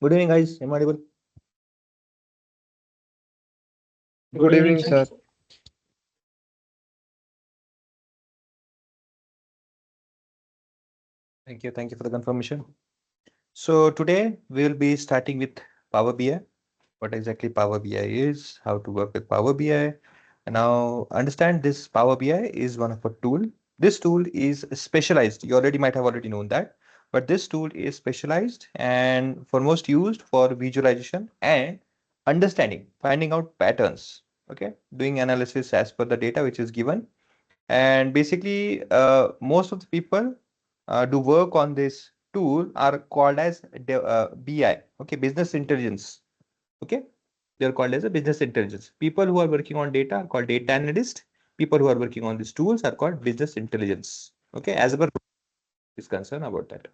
Good evening, guys. Am I audible? Good evening, sir. Thank you. Thank you for the confirmation. So today we will be starting with Power BI. What exactly Power BI is, how to work with Power BI. And now understand this Power BI is one of a tool. This tool is specialized. You already might have already known that, but this tool is specialized and foremost used for visualization and understanding, finding out patterns. Okay, doing analysis as per the data which is given. And basically, most of the people do work on this tool are called as BI, okay, business intelligence. Okay, they're called as a business intelligence. People who are working on data are called data analyst. People who are working on these tools are called business intelligence. Okay, as per is concerned about that.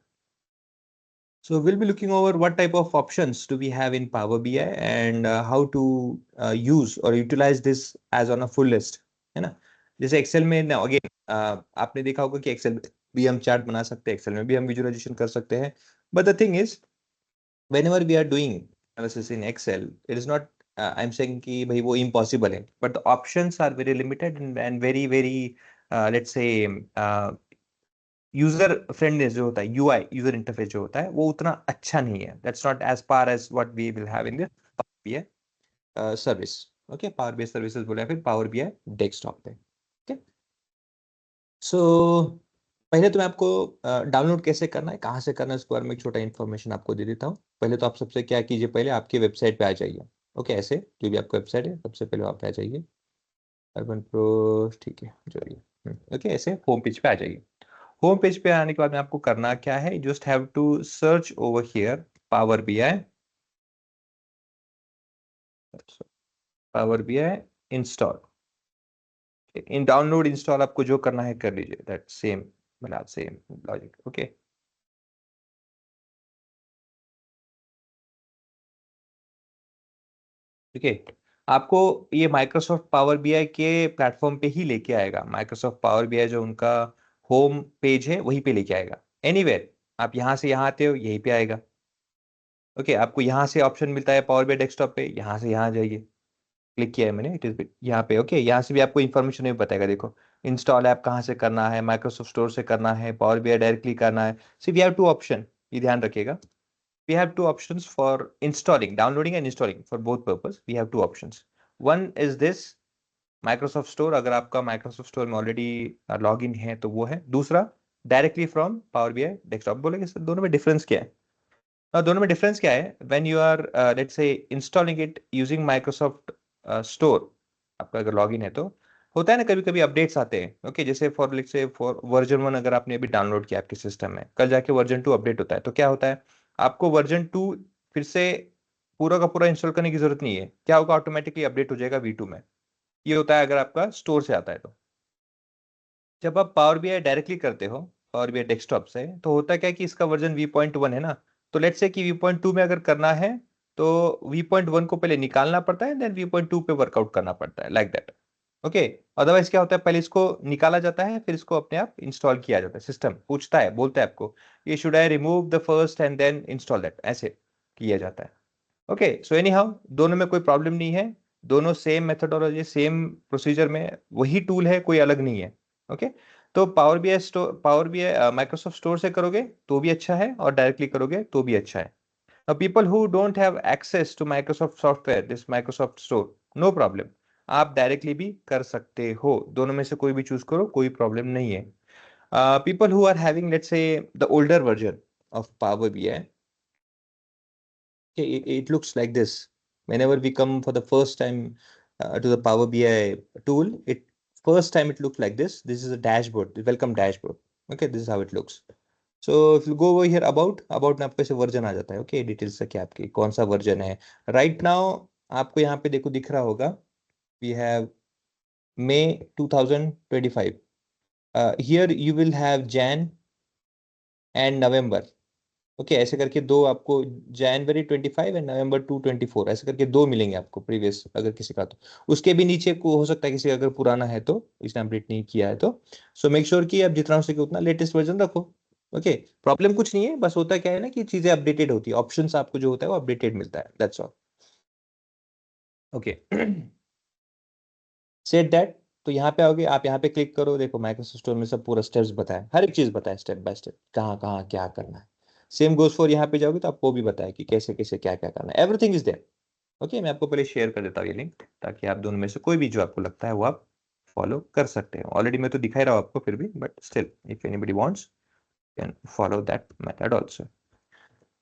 So we'll be looking over what type of options do we have in Power BI and how to use or utilize this as on a full list, है ना? जैसे Excel में ना again आपने देखा होगा कि Excel भी हम चार्ट बना सकते हैं, एक्सेल में भी हम विजुअलाइजेशन कर सकते हैं. But the thing is whenever we are doing analysis in Excel, it is not I'm saying कि भाई वो impossible है, but the options are very limited and very let's say user friendness जो होता है, यूआई यूजर इंटरफेस जो होता है, वो उतना अच्छा नहीं है. That's not as par as what we will have in this Power BI service. Okay, Power BI services बोले फिर पावर बीआई डेस्कटॉप पे. ओके, सो पहले तो मैं आपको डाउनलोड कैसे करना है, कहाँ से करना है, उसके बारे में एक छोटा इन्फॉर्मेशन आपको दे देता हूँ. पहले तो आप सबसे क्या कीजिए, पहले आपकी वेबसाइट पे आ जाइए. ओके, ऐसे जो भी आपका वेबसाइट है सबसे पहले आप पे आ जाइए. अर्बन प्रो, ठीक है, जो भी. ओके, ऐसे होम पेज पे आ जाइए. होम पेज पे आने के बाद में आपको करना क्या है, just have to search over here Power BI. Power BI install. इन डाउनलोड इंस्टॉल आपको जो करना है कर लीजिए. दैट सेम, मतलब सेम लॉजिक. ओके, ठीक है. आपको ये माइक्रोसॉफ्ट पावर बीआई के प्लेटफॉर्म पे ही लेके आएगा. माइक्रोसॉफ्ट पावर बीआई जो उनका होम पेज है वहीं पे लेके आएगा. एनीवेयर आप यहाँ से यहाँ आते हो, यहीं पे आएगा. ओके, आपको यहाँ से ऑप्शन मिलता है पावर बीआई डेस्कटॉप पे, यहाँ से यहाँ जाइए. क्लिक किया है मैंने, इट इज यहाँ पे. ओके, यहाँ से भी आपको इन्फॉर्मेशन भी बताएगा. देखो, इंस्टॉल ऐप कहाँ से करना है, माइक्रोसॉफ्ट स्टोर से करना है, पावर बीआई डायरेक्टली करना है. सिर्फ वी हैव टू ऑप्शन, ये ध्यान रखिएगा. We have two options for installing, downloading and installing. For both purpose we have two options. One is this Microsoft store, अगर आपका माइक्रोसॉफ्ट स्टोर में ऑलरेडी लॉग इन है तो वो है. दूसरा directly from Power BI desktop. बोलेंगे sir दोनों में डिफरेंस क्या है? दोनों में डिफरेंस क्या है? When you are let's say installing it using Microsoft store, आपका अगर लॉगिन है तो होता है ना कभी कभी अपडेट्स आते हैं. ओके, जैसे for let's say for version 1 अगर आपने अभी डाउनलोड किया आपके सिस्टम में, कल जाके वर्जन 2 अपडेट होता है, तो क्या होता है, आपको वर्जन 2 फिर से पूरा का पूरा इंस्टॉल करने की जरूरत नहीं है. क्या होगा, ऑटोमेटिकली अपडेट हो जाएगा V2 में. ये होता है अगर आपका स्टोर से आता है तो. जब आप पावर बीआई डायरेक्टली करते हो पावर बीआई डेस्कटॉप से, तो होता क्या है कि इसका वर्जन V.1 है ना. तो लेट्स से कि V.2 में अगर करना है तो V.1 को पहले निकालना पड़ता है, देन V.2 पे वर्कआउट करना पड़ता है, लाइक दैट. ओके, अदरवाइज क्या होता है, पहले इसको निकाला जाता है फिर इसको अपने आप इंस्टॉल किया जाता है. सिस्टम पूछता है, बोलता है आपको ये should I remove the first and then install that, ऐसे किया जाता है. ओके, सो एनी हाउ दोनों में कोई प्रॉब्लम नहीं है. दोनों सेम मेथोडोलॉजी, सेम प्रोसीजर में वही टूल है, कोई अलग नहीं है. ओके, तो power BI store, power BI Microsoft store से करोगे तो भी अच्छा है और डायरेक्टली करोगे तो भी अच्छा है. Now, people who don't have access to Microsoft software, this Microsoft Store, no problem. आप डायरेक्टली भी कर सकते हो. दोनों में से कोई भी चूज करो, कोई प्रॉब्लम नहीं है. People who are having, let's say, the older version of Power BI, okay, it looks like this. Whenever we come for the first time to the Power BI tool, it first time it looks like this. This is a dashboard, the welcome dashboard. Okay, this is how it looks. So if you go over here about में आपको ऐसे version आ जाता है. Okay, details से क्या आपकी कौन सा वर्जन है. राइट नाउ आपको यहाँ पे देखो दिख रहा होगा, we have May 2025. Here you will have Jan and November. Okay, ऐसे करके दो आपको, जनवरी 25 एंड नवंबर 2 24, ऐसे करके दो मिलेंगे आपको प्रीवियस अगर किसी का. तो उसके भी नीचे को हो सकता है किसी का अगर पुराना है तो इसने अपडेट नहीं किया है तो. सो मेक श्योर कि आप जितना हो सके उतना लेटेस्ट वर्जन रखो. ओके, प्रॉब्लम कुछ नहीं है, बस होता क्या है ना कि चीजें अपडेटेड होती है, ऑप्शंस आपको जो होता है वो अपडेटेड मिलता है, that's all. Okay, set that. तो यहाँ पे आओगे आप, यहाँ पे क्लिक करो, देखो माइक्रोसॉफ्ट स्टोर में सब पूरा स्टेप्स बताया, हर एक चीज बताया स्टेप बाय स्टेप, कहाँ कहाँ क्या करना है। सेम गोज फॉर यहाँ पे जाओगे तो आपको भी बताया कि कैसे कैसे क्या क्या करना है, एवरीथिंग इज देयर। ओके, मैं आपको पहले शेयर कर देता हूँ ये लिंक, ताकि आप दोनों में से कोई भी जो आपको लगता है वो आप फॉलो कर सकते हैं। ऑलरेडी मैं तो दिखा ही रहा हूँ आपको, फिर भी but still if anybody wants can follow that method also.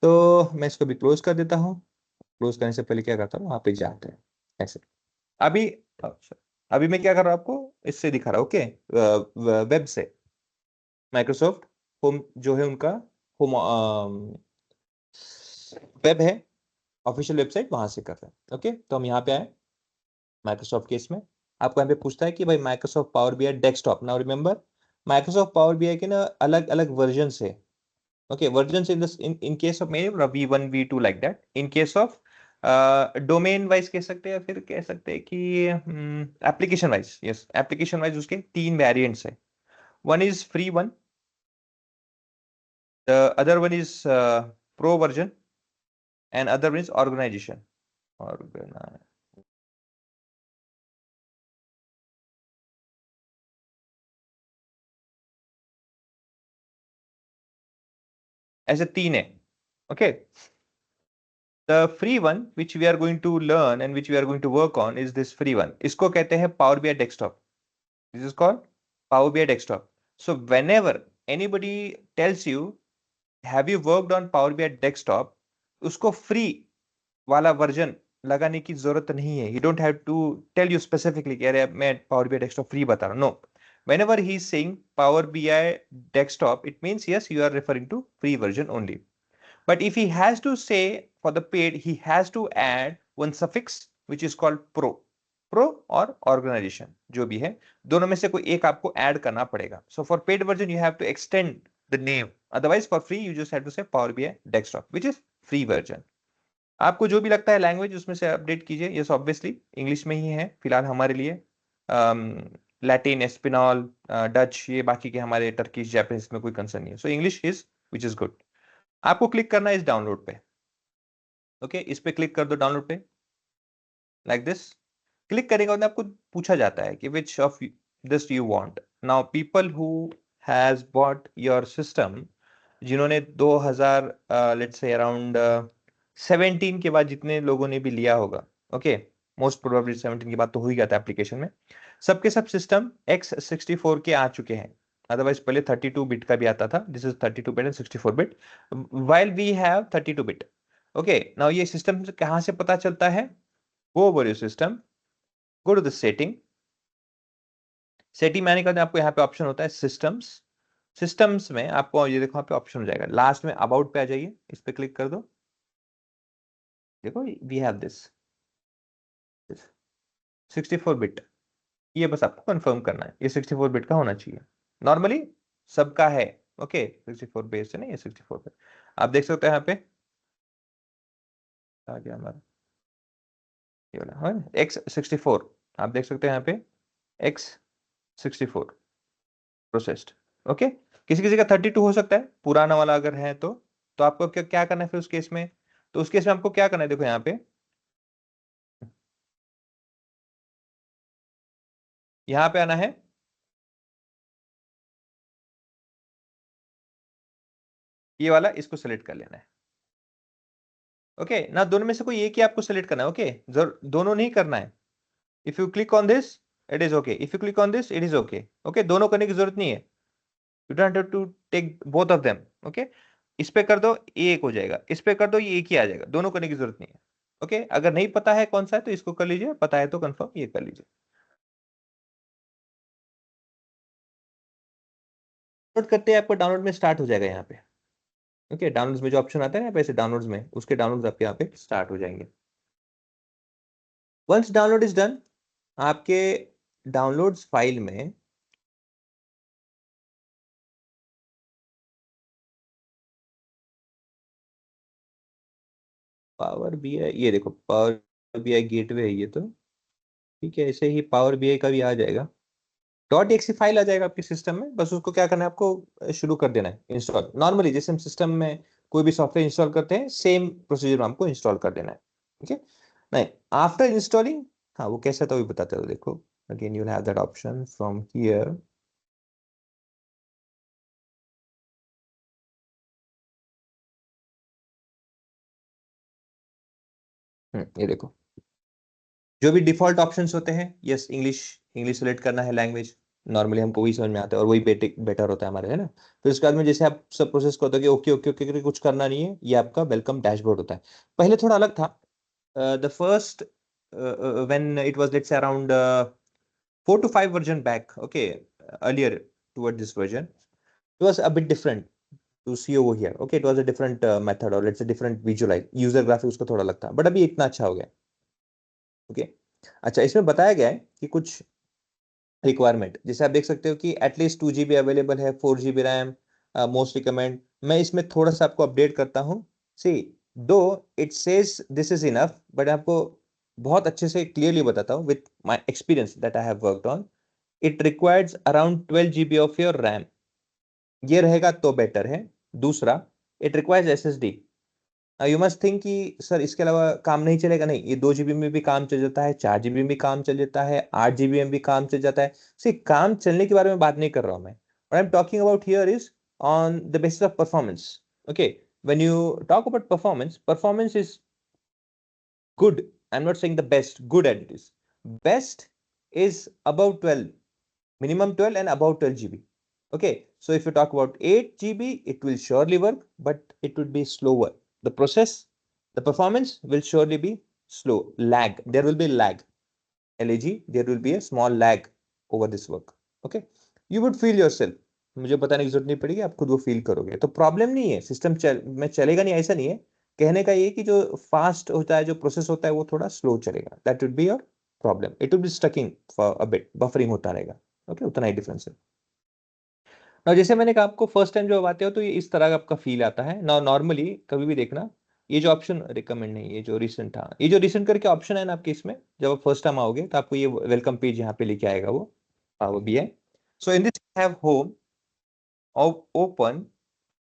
तो मैं इसको भी क्लोज कर देता हूँ। क्लोज करने से पहले क्या करता हूँ, वहां पे जाते हैं ऐसे। अभी अच्छा, अभी मैं क्या कर रहा हूँ आपको इससे दिखा रहा हूँ, ओके, वेब से, माइक्रोसॉफ्ट होम जो है उनका होम वेब है, ऑफिशियल वेबसाइट, वहां से कर रहे हैं। ओके, तो हम यहाँ पे आए माइक्रोसॉफ्ट केस में। आपको यहाँ पे पूछता है कि भाई Microsoft Power BI desktop, now remember Microsoft Power BI के ना अलग अलग वर्जन है। Okay, versions in this in case of मेरे V1 V2 like that, in case of domain wise कह सकते हैं, या फिर कह सकते हैं कि application wise, yes application wise उसके तीन वेरिएंट्स है। One is free one, the other one is pro version, and other one is organization. ऐसे तीन है। Okay, the free one which we are going to learn and which we are going to work on is this free one, इसको कहते हैं power BI desktop. This is called Power BI Desktop. So whenever anybody tells you, have you worked on Power BI Desktop, उसको free वाला version लगाने की जरूरत नहीं है। You don't have to tell you specifically कि अरे मैं Power BI Desktop फ्री बता रहा हूँ। No. Whenever he is saying Power BI Desktop, it means yes, you are referring to free version only. But if he has to say for the paid, he has to add one suffix which is called pro. Pro और organisation जो भी है, दोनों में से कोई एक आपको ऐड करना पड़ेगा। So for paid version you have to extend the name, otherwise for free you just have to say Power BI desktop which is free version. आपको जो भी लगता है लैंग्वेज उसमें से अपडेट कीजिए। यस ऑब्वियसली इंग्लिश में ही है फिलहाल हमारे लिए, लैटिन, एस्पिनॉल, डच, ये बाकी के हमारे टर्किश, जापानीज में कोई कंसर्न नहीं है। So English is which is good. आपको क्लिक करना है इस डाउनलोड पे। ओके, इस पे क्लिक कर दो डाउनलोड पे, लाइक दिस। क्लिक करने के बाद आपको पूछा जाता है कि which of this you want. Now people who has bot your system, जिन्होंने 2000 लेट्स से अराउंड 17 के बाद जितने लोगों ने भी लिया होगा, ओके, मोस्ट प्रोबेबली 17 के बाद तो हो ही गया था एप्लीकेशन में, सबके सब सिस्टम x64 के आ चुके हैं। अदरवाइज पहले 32 बिट का भी आता था, this is 32 bit and 64 bit, while we have 32 bit. Okay, now ये सिस्टम कहां से पता चलता है? Go over your system, go to the setting. Setting में आने के बाद आपको यहाँ पे ऑप्शन होता है सिस्टम्स। सिस्टम्स में आपको ये देखो यहाँ पे ऑप्शन हो जाएगा, लास्ट में अबाउट पे आ जाइए, इस पे क्लिक कर दो। देखो वी हैव दिस 64 बिट, ये बस आपको कंफर्म करना है, ये 64 बिट का होना चाहिए। नॉर्मली सबका है। ओके, 64 बेस है ना, ये 64 बिट। आप देख सकते हो यहाँ पे आ गया हमारा ये वाला, हाँ, x64। आप देख सकते हैं यहाँ पे x64 प्रोसेस्ड। ओके, किसी किसी का 32 हो सकता है पुराना वाला अगर है तो आपको क्या क्या करना है फिर उस केस में? तो उस केस में आपको क्या करना है, देखो यहाँ पे, यहाँ पे आना है, ये वाला इसको सेलेक्ट कर लेना है। ओके ना, दोनों में से कोई एक ही आपको सेलेक्ट करना है। ओके, दोनों नहीं करना है। If you click on this it is okay, if you click on this it is okay. Okay, दोनों करने की जरूरत नहीं है, you don't have to take both of them. Okay, इस पे कर दो ये एक हो जाएगा, इस पे कर दो ये एक ही आ जाएगा, दोनों करने की जरूरत नहीं है। ओके, अगर नहीं पता है कौन सा है तो इसको कर लीजिए, पता है तो कंफर्म ये कर लीजिए। डाउनलोड करते हैं आपको डाउनलोड में स्टार्ट हो जाएगा यहाँ पे। ओके, डाउनलोड्स में जो ऑप्शन आता है ना पैसे डाउनलोड्स में, उसके डाउनलोड्स आपके यहाँ पे स्टार्ट हो जाएंगे। वंस डाउनलोड इज डन, आपके डाउनलोड्स फाइल में पावर बीआई, ये देखो पावर बीआई गेटवे है ये तो, ठीक है, ऐसे ही पावर बीआई का भी आ जाएगा। .exe फाइल आ जाएगा आपके सिस्टम में, बस उसको क्या करना है आपको शुरू कर देना है इंस्टॉल। नॉर्मली जैसे हम सिस्टम में कोई भी सॉफ्टवेयर इंस्टॉल करते हैं सेम प्रोसीजर में हमको इंस्टॉल कर देना है। ठीक है, नहीं आफ्टर इंस्टॉलिंग, हाँ वो कैसा था वो बताते हो, देखो again you will have that option from here. ये देखो जो भी डिफॉल्ट ऑप्शंस होते हैं, यस इंग्लिश, इंग्लिश सेलेक्ट करना है लैंग्वेज, नॉर्मली हमको वही समझ में आता है और वही बेटर होता है हमारे, है ना। फिर उसके बाद में जैसे आप सब प्रोसेस को होता है कि ओके ओके ओके करके कुछ करना नहीं है, ये आपका वेलकम डैशबोर्ड होता है। पहले थोड़ा अलग था, the first when it was let's say around 4 to 5 version back, okay, earlier toward this version it was a bit different to see over here, okay, it was a different method और let's say different visualize user graphic उसका थोड़ा अलग था, but अभी इतना अच्छा हो गया। ओके, अच्छा इसमें बताया गया है कि कुछ रिक्वायरमेंट, जैसे आप देख सकते हो कि एटलीस्ट 2 GB अवेलेबल है, 4 GB रैम, मोस्ट रिकमेंड। मैं इसमें थोड़ा सा आपको अपडेट करता हूँ। सी दो it says this is enough, but आपको बहुत अच्छे से क्लियरली बताता हूँ with my experience that I have worked on, it requires around 12 GB of your RAM, ये रहेगा तो बेटर है। दूसरा, it requires SSD। You must think कि सर इसके अलावा काम नहीं चलेगा, नहीं, ये 2 GB में भी काम चल जाता है, 4 GB में भी काम चल जाता है, 8 GB में भी काम चल जाता है। सी काम चलने के बारे में बात नहीं कर रहा हूं मैं, what I am talking about here is on the basis of performance. Okay, when you talk about performance, performance is good, I'm not saying the best, good at it is, best is above 12, minimum 12 and above 12 GB. Okay, so if you talk about 8 GB it will surely work, but it would be slower, the process, the performance will surely be slow, lag, there will be lag, lag, there will be a small lag over this work. Okay, you would feel yourself, मुझे बताने की जरूरत नहीं पड़ेगी, आप खुद वो feel करोगे, तो प्रॉब्लम नहीं है, सिस्टम में चलेगा नहीं ऐसा नहीं है। कहने का ये कि जो फास्ट होता है, जो प्रोसेस होता है वो थोड़ा स्लो चलेगा, that would be your problem, it will be stucking for a bit, buffering होता रहेगा। ओके, उतना ही डिफरेंस है। ना जैसे मैंने कहा आपको फर्स्ट टाइम जब आते हो तो ये इस तरह का आपका फील आता है ना, नॉर्मली कभी भी देखना, ये जो ऑप्शन रिकमेंड नहीं, ये जो रिसेंट था, ये जो रिसेंट करके ऑप्शन है ना आपके इसमें, जब आप फर्स्ट टाइम आओगे तो आपको ये वेलकम पेज यहाँ पे लेके आएगा वो, हाँ वो भी है। So in this have home, open,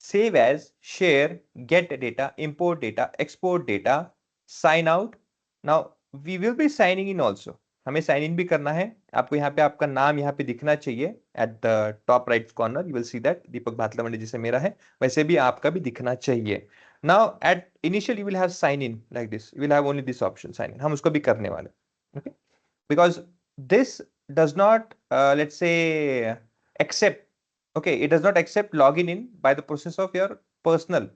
save as, share, get data, import data, export data, sign out. Now we will be signing in also, हमें साइन इन भी करना है। आपको यहाँ पे आपका नाम यहाँ पे दिखना चाहिए at the top right corner, you will see that Deepak Bhatlavandi जैसे मेरा है वैसे भी आपका भी दिखना चाहिए। Now at initial you will have sign in like this, you will have only this option sign in, हम उसको भी करने वाले, okay, because this does not let's say accept, okay, it does not accept login in by the process of your personal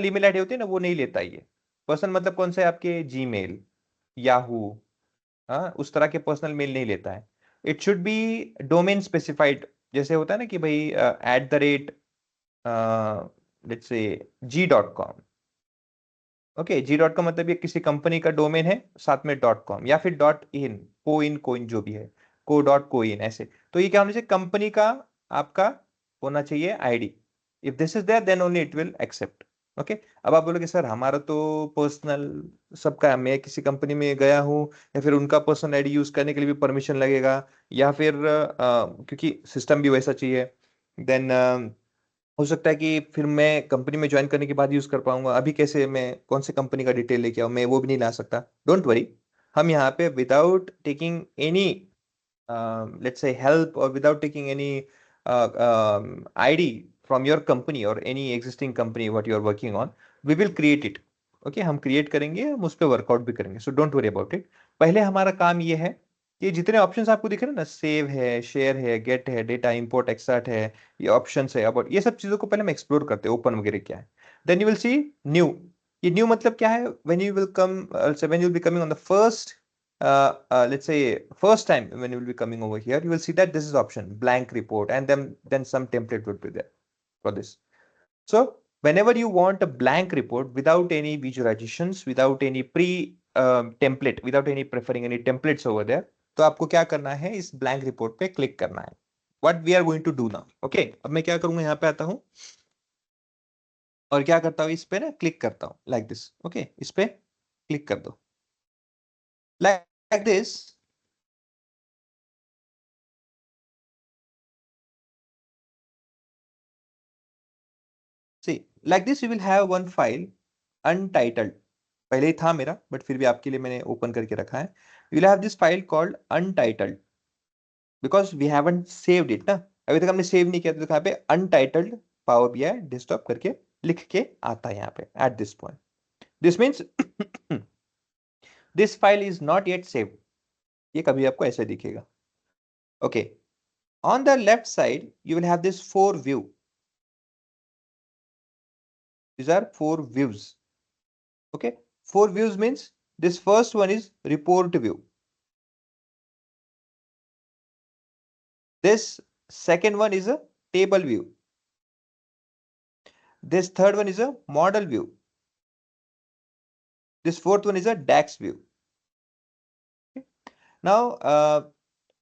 email ID होती है ना, वो नहीं लेता ये। पर्सनल मतलब कौन सा है, आपके जीमेल, याहू, हाँ उस तरह के पर्सनल मेल नहीं लेता है। It should be domain specified, जैसे होता है ना कि भाई @ let's say g.com, okay, g.com मतलब ये किसी कंपनी का डोमेन है, साथ में .com या फिर .in, कोइन जो भी है, .co.in ऐसे। तो ये क्या होना चाहिए, कंपनी का आपका होना चाहिए ID, if this is there then only it will accept. Okay, अब आप बोलोगे सर हमारा तो पर्सनल सबका है, मैं किसी कंपनी में गया हूँ या फिर उनका पर्सनल आईडी यूज करने के लिए भी परमिशन लगेगा, या फिर क्योंकि सिस्टम भी वैसा चाहिए, देन हो सकता है कि फिर मैं कंपनी में ज्वाइन करने के बाद यूज कर पाऊंगा, अभी कैसे मैं कौन से कंपनी का डिटेल लेके आऊं, मैं वो भी नहीं ला सकता। डोंट वरी, हम यहाँ पे without taking any let's say help और without taking any ID from your company और any existing company what you are working on, we will create it. Okay, हम क्रिएट करेंगे, हम उस पर वर्कआउट भी करेंगे, so don't worry about it. पहले हमारा काम ये है कि जितने ऑप्शंस आपको दिख रहे हैं ना, सेव है, शेयर है, गेट है, डेटा इंपोर्ट एक्सट्रैक्ट है, ये ऑप्शन है, अबाउट ये सब चीजों को पहले हम एक्सप्लोर करते हैं, ओपन वगैरह क्या है, then you will see new. ये न्यू मतलब क्या है, when you will come, when you will be coming on the first, let's say first time when you will be coming over here, you will see that this is option blank report, and then some template would be there for this. So whenever you want a blank report without any visualizations, without any pre template, without any preferring any templates over there, तो आपको क्या करना है, इस blank report पे click करना है। What we are going to do now, okay, अब मैं क्या करूंगा, यहाँ पे आता हूँ और क्या करता हूँ, इस पे ना क्लिक करता हूँ लाइक दिस, ओके, इस पे क्लिक कर दो like this. See, like this you will have one file untitled. पहले ही था मेरा, बट फिर भी आपके लिए मैंने ओपन करके रखा है. You will have this file called untitled because we haven't saved it ना. अभी तक हमने सेव नहीं किया, तो यहाँ पे untitled Power BI desktop करके लिख के आता है यहाँ पे at this point. This means this file is not yet saved. ये कभी आपको ऐसे दिखेगा. Okay. On the left side, you will have this 4 view. These are 4 views. Okay. 4 views means this first one is report view. This second one is a table view. This third one is a model view. This fourth one is a DAX view. Okay. Now,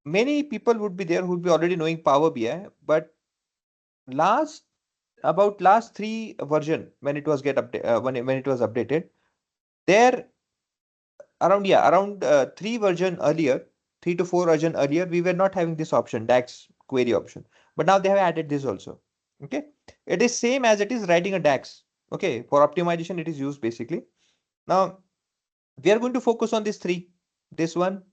many people would be there who would be already knowing Power BI, but last 3 version when it was when it was updated, there around 3 version earlier, 3 to 4 version earlier, we were not having this option, DAX query option, but now they have added this also. Okay, it is same as it is writing a DAX. Okay, for optimization it is used basically. Now we are going to focus on this 3, this one,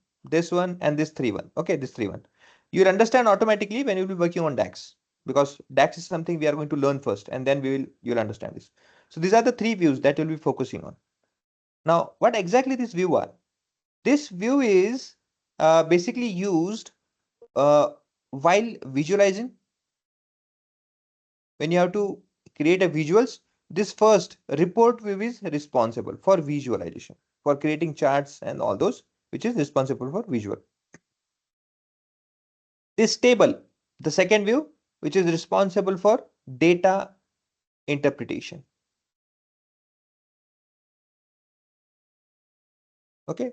and this 3 one. Okay, this 3 one. You'll understand automatically when you'll be working on DAX, because DAX is something we are going to learn first, and then you'll understand this. So these are the 3 views that you'll be focusing on. Now, what exactly this view are? This view is basically used while visualizing. When you have to create a visuals, this first report view is responsible for visualization, for creating charts and all those, which is responsible for visual. This table, the second view, which is responsible for data interpretation. Okay,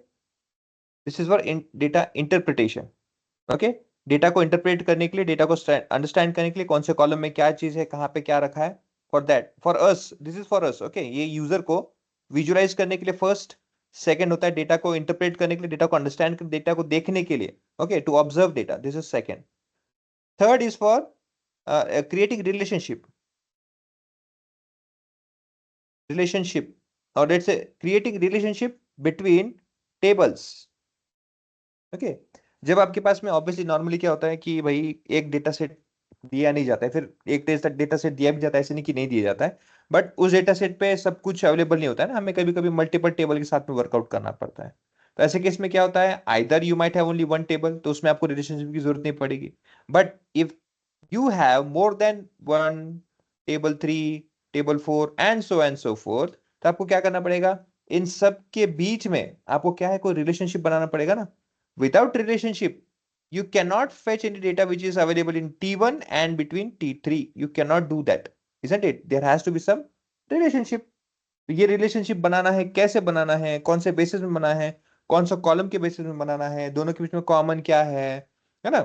this is for data interpretation. Okay, data को interpret करने के लिए, data को understand करने के लिए कौन से कॉलम में क्या चीज है, कहाँ पे क्या रखा है, for that, for us, this is for us. Okay, ये यूजर को विजुअलाइज करने के लिए फर्स्ट. सेकंड होता है डेटा को इंटरप्रेट करने के लिए, डेटा को अंडरस्टैंड कर, डेटा को देखने के लिए. Okay, to observe data, this is second. Third is for creating relationship और let's say creating relationship between tables. Okay, जब आपके पास में ऑब्वियसली नॉर्मली क्या होता है कि भाई एक डेटा सेट दिया नहीं जाता है, फिर एक डेटा सेट दिया भी जाता है, ऐसे नहीं कि नहीं दिया जाता है, बट उस डेटा सेट पे सब कुछ अवेलेबल नहीं होता है ना, हमें कभी कभी मल्टीपल टेबल के साथ में वर्कआउट करना पड़ता है. तो ऐसे केस में क्या होता है, either you might have only one table, तो उसमें आपको रिलेशनशिप की जरूरत नहीं पड़ेगी. But if you have more than one table, 3 table 4 and so fourth, तो आपको क्या करना पड़ेगा, इन सब के बीच में आपको क्या है, कोई रिलेशनशिप बनाना पड़ेगा ना. Without relationship, you cannot fetch any data which is available in T1 and between T3. You cannot do that, isn't it? There has to be some relationship. ये रिलेशनशिप बनाना है, कैसे बनाना है, कौन से बेसिस में बनाना है, कौन सा कॉलम के बेसिस में बनाना है, दोनों के बीच में कॉमन क्या है ना.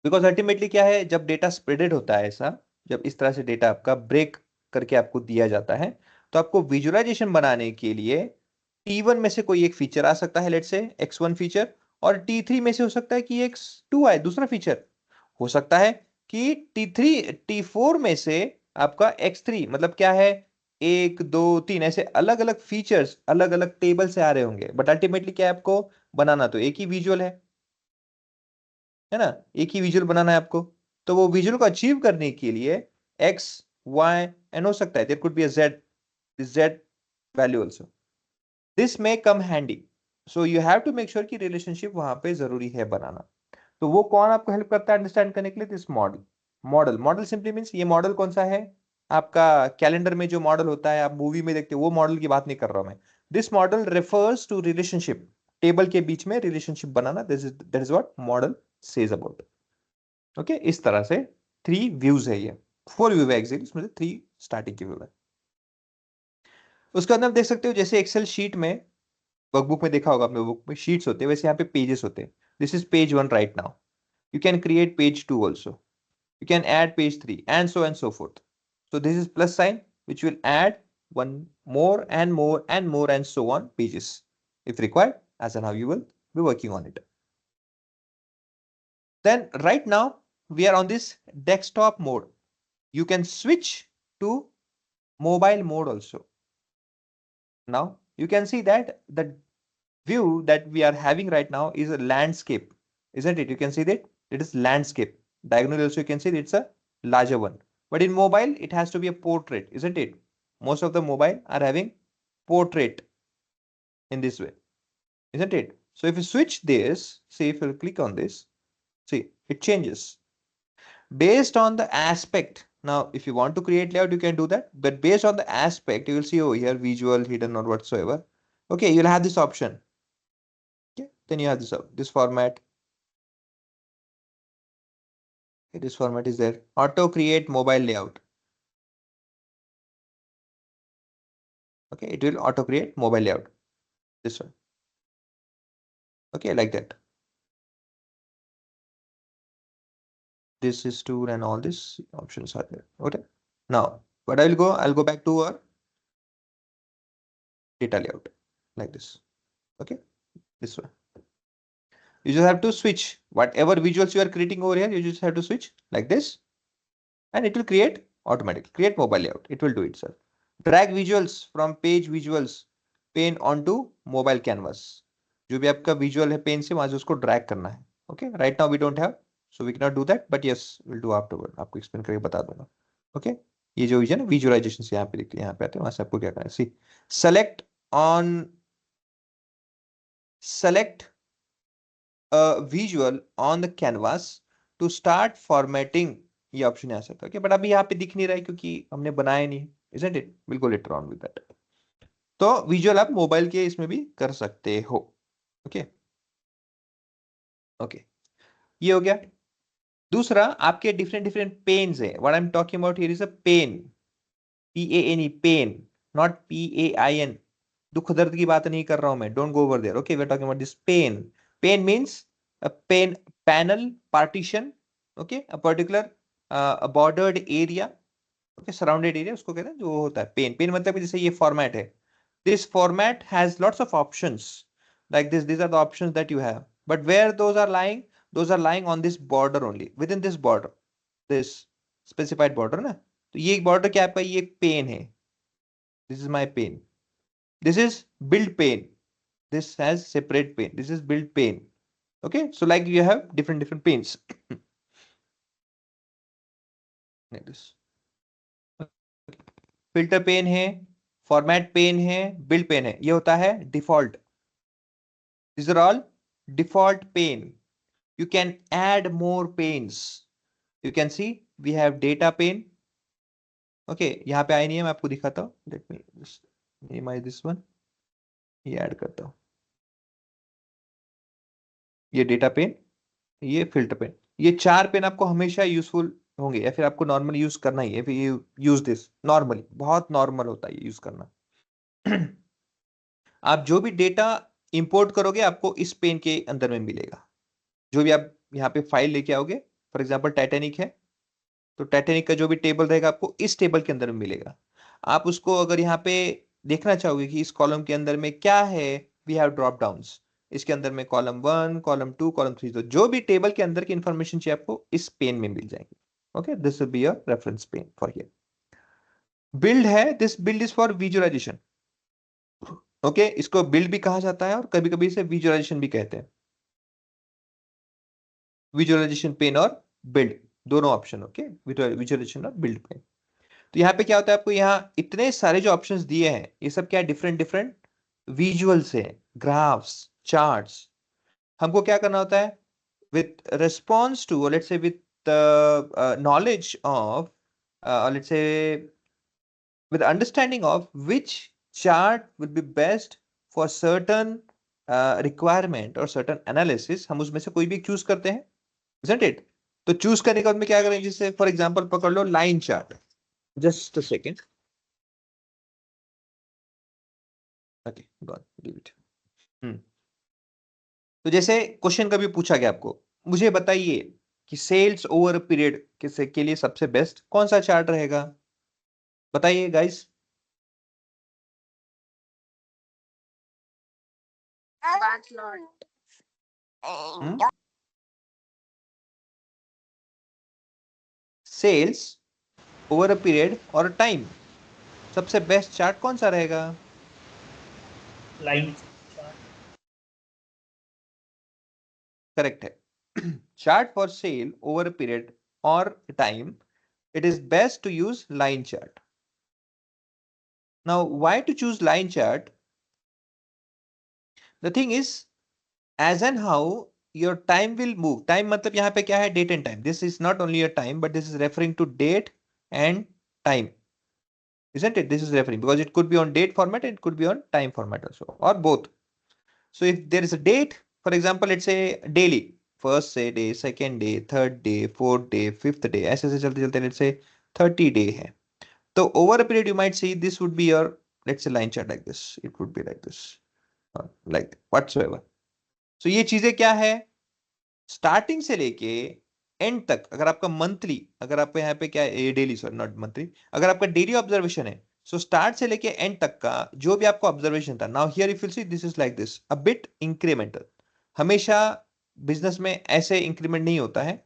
बिकॉज अल्टीमेटली क्या है, जब डेटा स्प्रेडेड होता है ऐसा, जब इस तरह से डेटा आपका ब्रेक करके आपको दिया जाता है, तो आपको विजुअलाइजेशन बनाने के लिए T1 में से कोई एक फीचर आ सकता है, लेट्स से X1 फीचर, और T3 में से हो सकता है कि X2 आए, दूसरा फीचर. हो सकता है कि T4 में से आपका X3, मतलब क्या है, 1 2 3 ऐसे अलग अलग फीचर्स अलग अलग टेबल से आ रहे होंगे, बट अल्टीमेटली क्या है, आपको बनाना तो एक ही विजुअल है ना, एक ही विजुअल बनाना है आपको. तो वो विजुअल को अचीव करने के लिए X Y एंड हो सकता है there could be a Z value also. This may come handy. So you have to make sure कि रिलेशनशिप वहां पे जरूरी है बनाना. तो वो कौन आपको हेल्प करता है अंडरस्टैंड करने के लिए, दिस मॉडल सिंपली मींस, ये मॉडल कौन सा है, आपका कैलेंडर में जो मॉडल होता है, आप मूवी में देखते हो, वो मॉडल की बात नहीं कर रहा हूं मैं. This model refers to relationship, table के बीच में रिलेशनशिप बनाना. That is what model says about. Okay, इस तरह से 3 व्यूज है, ये 4 व्यू है एक्चुअली, इसमें से 3 स्टार्टिंग के व्यू है. उसके अंदर देख सकते हो, जैसे एक्सेल शीट में, वर्कबुक में देखा होगा आपने, बुक में शीट्स होते हैं, वैसे यहाँ पे पेजेस होते हैं. This is page 1 right now. You can create page 2 also. You can add page 3 and so forth. So this is plus sign which will add one more and more and more and so on pages if required, as and how you will be working on it. Then right now we are on this desktop mode. You can switch to mobile mode also. Now you can see that the view that we are having right now is a landscape, isn't it? You can see that it is landscape. Diagonal also you can see it's a larger one. But in mobile, it has to be a portrait, isn't it? Most of the mobile are having portrait in this way, isn't it? So if you switch this, see if you click on this, see it changes based on the aspect. Now, if you want to create layout, you can do that. But based on the aspect, you will see over here visual, hidden, or whatsoever. Okay, you'll have this option. Okay, then you have this format. Okay, this format is there. Auto create mobile layout. Okay, it will auto create mobile layout. This one. Okay, like that. This is tool and all these options are there. Okay. Now, what I'll go back to our data layout like this. Okay, this one. You just have to switch whatever visuals you are creating over here. You just have to switch like this, and it will create automatically. Create mobile layout. It will do itself. Drag visuals from page visuals pane onto mobile canvas. जो भी आपका visual है pen से वहां से उसको drag करना है. Okay. Right now we don't have, so we cannot do that. But yes, we'll do afterward. आपको explain करके बता दूंगा. Okay. ये जो है ना visualization से यहाँ पे देखते हैं, यहाँ पे आते हैं, वहां से आपको क्या करना है. See, select a visual on the canvas to start formatting. ये ऑप्शन आ सकता है. Okay, बट अभी यहाँ पे दिख नहीं रहा है क्योंकि हमने बनाया नहीं, isn't it? We'll go later on with that. तो विजुअल आप मोबाइल के इसमें भी कर सकते हो. ओके ओके, ये हो गया. दूसरा, आपके डिफरेंट डिफरेंट पेन्स है. What I am talking about here is a pane. PANE, pane, not PAIN. दुख दर्द की बात नहीं कर रहा हूं मैं. Don't go over there. Okay, we are talking about this pane. Pane means a pane, panel, partition. Okay, a particular bordered area. Okay, surrounded area उसको कहते हैं, जो होता है पेन. पेन मतलब जैसे ये फॉर्मेट है. This format has lots of options like this. These are the options that you have. But where those are lying on this border only. Within this border, this specified border ना. तो ये एक border क्या आपका, ये एक pane है. This is my pane. This is build pane. This has separate pane. This is build pane. Okay, so like you have different panes. like this. Filter pane है, format pane है, build pane है. ये होता है default. These are all default pane. You can add more panes. You can see we have data pane. Okay, यहाँ पे आया नहीं है, मैं आपको दिखाता हूँ. Let me just minimize this one. ये ऐड करता हूँ. ये डेटा पेन, ये फिल्टर पेन. ये चार पेन आपको हमेशा यूजफुल होंगे, या फिर आपको नॉर्मली यूज करना ही है. फिर ये यूज दिस नॉर्मली, बहुत नॉर्मल होता है ये यूज करना. आप जो भी डेटा इंपोर्ट करोगे आपको इस पेन के अंदर में मिलेगा. जो भी आप यहाँ पे फाइल लेके आओगे, फॉर एग्जाम्पल टाइटेनिक है, तो टाइटेनिक का जो भी टेबल रहेगा आपको इस टेबल के अंदर में मिलेगा. आप उसको अगर यहाँ पे देखना चाहोगे कि इस कॉलम के अंदर में क्या है, वी हैव ड्रॉप डाउन्स. इसके अंदर में कॉलम 1, कॉलम 2, कॉलम 3, तो जो भी टेबल के अंदर की इंफॉर्मेशन चाहिए आपको इस पेन में मिल जाएगी. Okay, this will be your reference pane for here. Build है, this build is for visualization. Okay, इसको बिल्ड भी कहा जाता है और कभी कभी इसे विजुअलाइजेशन भी कहते हैं. विजुअलाइजेशन पेन और बिल्ड दोनों ऑप्शन. ओके, विजुअलाइजेशन और बिल्ड पेन. तो यहाँ पे क्या होता है, आपको यहाँ इतने सारे जो ऑप्शंस दिए हैं, ये सब क्या है, डिफरेंट डिफरेंट विजुअल्स है, ग्राफ्स, चार्ट्स. हमको क्या करना होता है, with response to, let's say with knowledge of, let's say with understanding of which chart will be best for certain requirement or certain analysis, हम उसमें से कोई भी चूज करते हैं, isn't it? तो चूज करने के बाद में क्या करेंगे, जैसे फॉर एग्जांपल पकड़ लो line chart. Just a second. Okay, got, leave it. तो जैसे क्वेश्चन कभी पूछा गया आपको, मुझे बताइए कि सेल्स ओवर पीरियड के लिए सबसे बेस्ट कौन सा चार्ट रहेगा. बताइए guys. Sales over a period और टाइम. सबसे बेस्ट चार्ट कौन सा रहेगा? लाइन करेक्ट है। Chart for sale over a period और time, it is best to use line chart. Now, why to choose line chart? The thing is, as and how your time will move. Time मतलब यहाँ पे क्या है? Date and time. This is not only a time, but this is referring to date and time, isn't it? This is referring because it could be on date format and it could be on time format also, or both. So if there is a date, for example, let's say daily, first say day, second day, third day, fourth day, fifth day, ऐसे चलते चलते let's say 30 day है. So over a period, you might see this would be your, let's say, line chart like this. It would be like this, like whatsoever. So ये चीजें क्या है? Starting से लेके एंड तक, अगर आपका मंथली, अगर आपका यहाँ पे क्या है, डेली, सॉरी नॉट मंथली, अगर आपका डेली ऑब्जर्वेशन है, सो स्टार्ट से लेके एंड तक का जो भी आपका ऑब्जर्वेशन था, now here if you see this is like this, a bit incremental. हमेशा बिजनेस में ऐसे इंक्रीमेंट नहीं होता है.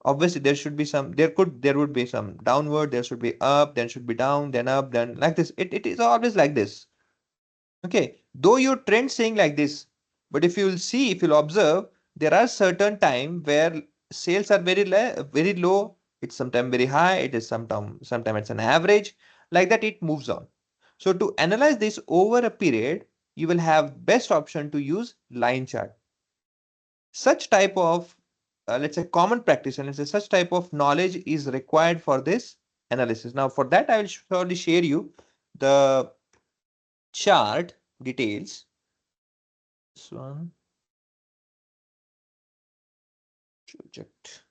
Obviously there should be some, there would be some downward, there should be up, then should be down, then up, then like this. It is always like this. Okay, though your trend saying like this, but if you will see, if you'll observe, there are certain time where sales are very low. It's sometimes very high. It is sometime it's an average. Like that, it moves on. So to analyze this over a period, you will have best option to use line chart. Such type of let's say common practice, and let's say such type of knowledge is required for this analysis. Now, for that, I will surely share you the chart details. This one project.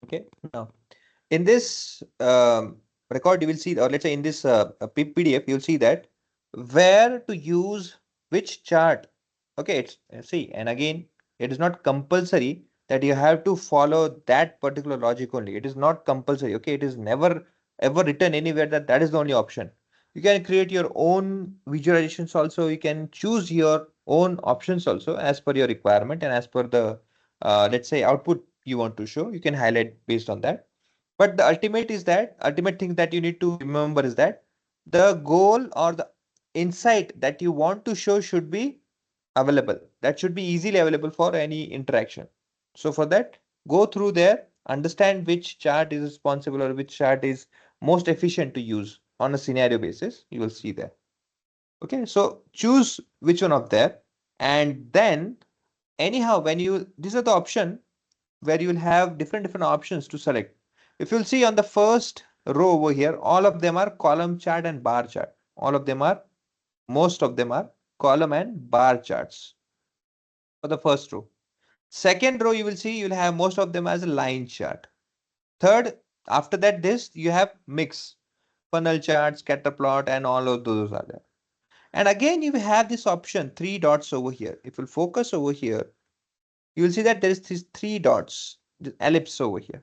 Okay. Now, in this record, you will see, or let's say in this PDF, you'll see that where to use which chart. Okay, it's see, and again, it is not compulsory that you have to follow that particular logic only. It is not compulsory. Okay, it is never ever written anywhere that that is the only option. You can create your own visualizations also. You can choose your own options also as per your requirement and as per the let's say output you want to show. You can highlight based on that. But the ultimate thing that you need to remember is that the goal or the insight that you want to show should be available. That should be easily available for any interaction. So for that, go through there, understand which chart is responsible or which chart is most efficient to use on a scenario basis. You will see there. Okay, so choose which one of there, and then anyhow, when you, these are the option where you will have different options to select. If you'll see on the first row over here, all of them are column chart and bar chart. All of them are, most of them are column and bar charts for the first row. Second row, you will see you'll have most of them as a line chart. Third, after that, this you have mix, funnel chart, scatter plot, and all of those are there. And again, you have this option, three dots over here. If you focus over here, you will see that there is these three dots, the ellipse over here.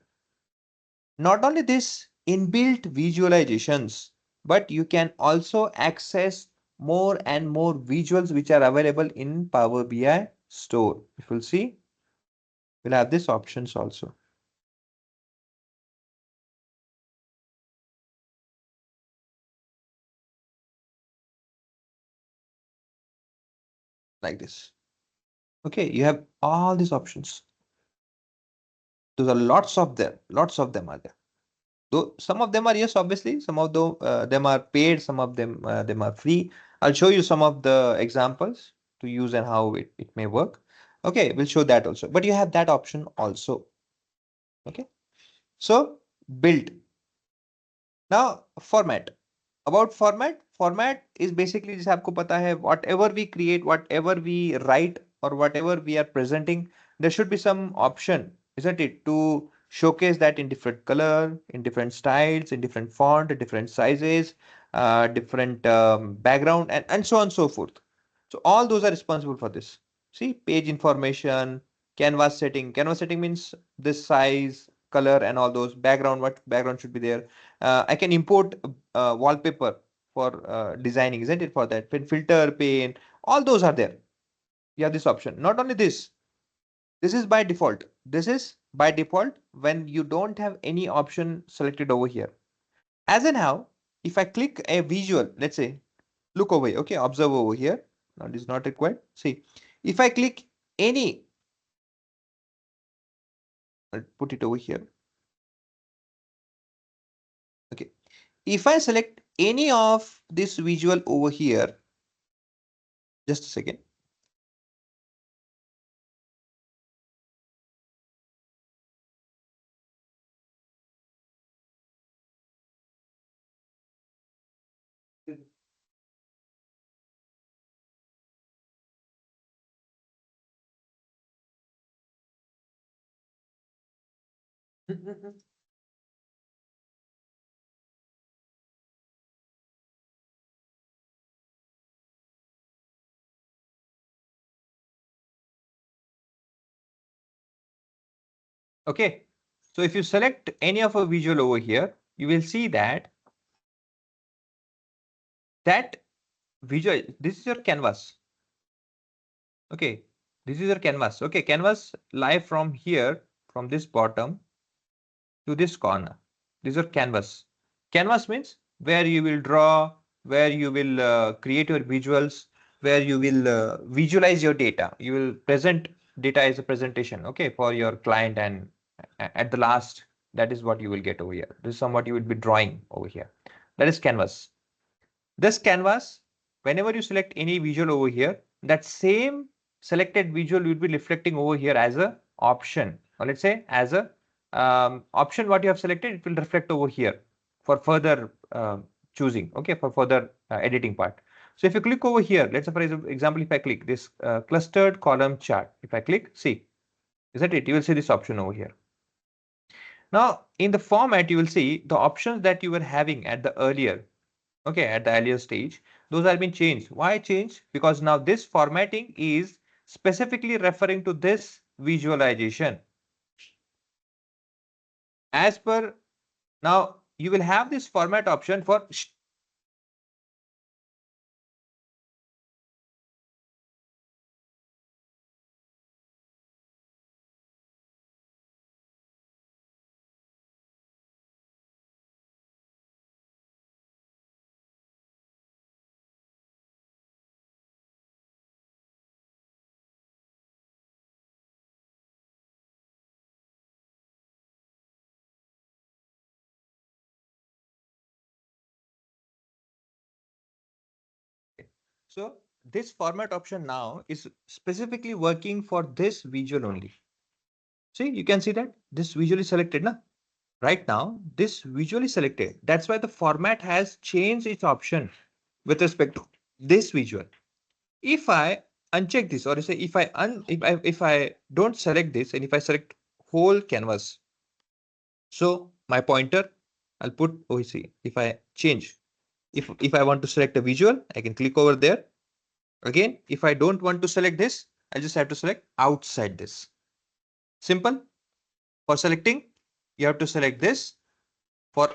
Not only this, inbuilt visualizations, but you can also access more and more visuals which are available in Power BI store. If you'll see, we'll have these options also. Like this. Okay, you have all these options. Those are lots of them are there. Though some of them are, yes, obviously, some of them are paid, some of them are free. I'll show you some of the examples to use and how it may work. Okay, we'll show that also, but you have that option also. Okay, so build. Now format. About format is basically जैसे आपको पता है whatever we create, whatever we write, or whatever we are presenting, there should be some option, isn't it, to showcase that in different color, in different styles, in different font, different sizes, different background, and so on and so forth. So all those are responsible for this. See, page information, canvas setting. Canvas setting means this size, color, and all those background. What background should be there? I can import wallpaper for designing, isn't it? For that, filter, paint, all those are there. You have this option. Not only this, this is by default. This is by default when you don't have any option selected over here. As in how, if I click a visual, let's say, look over here, okay, observe over here. Now this is not required. See, if I click any, I'll put it over here. Okay, if I select any of this visual over here, just a second. Okay, so if you select any of a visual over here, you will see that visual, this is your canvas. Okay, this is your canvas. Okay, canvas live from here, from this bottom to this corner. This is your canvas. Canvas means where you will draw, where you will create your visuals, where you will visualize your data. You will present data as a presentation, okay, for your client, and at the last, that is what you will get over here. This is somewhat you will be drawing over here. That is canvas. This canvas, whenever you select any visual over here, that same selected visual will be reflecting over here as a option, or let's say as a option what you have selected, it will reflect over here for further choosing, okay, for further editing part. So if you click over here, let's say for example, if I click this clustered column chart, if I click, see, isn't it, you will see this option over here. Now in the format, you will see the options that you were having at the earlier, okay, at the earlier stage, those have been changed. Why changed? Because now this formatting is specifically referring to this visualization. As per, now you will have this format option for so this format option now is specifically working for this visual only. See, you can see that this visual is selected now. Right now, this visual is selected. That's why the format has changed its option with respect to this visual. If I uncheck this, or say if I don't select this, and if I select whole canvas, so my pointer, I'll put OEC. If I change, if I want to select a visual, I can click over there. Again, if I don't want to select this, I just have to select outside this. Simple. For selecting, you have to select this. For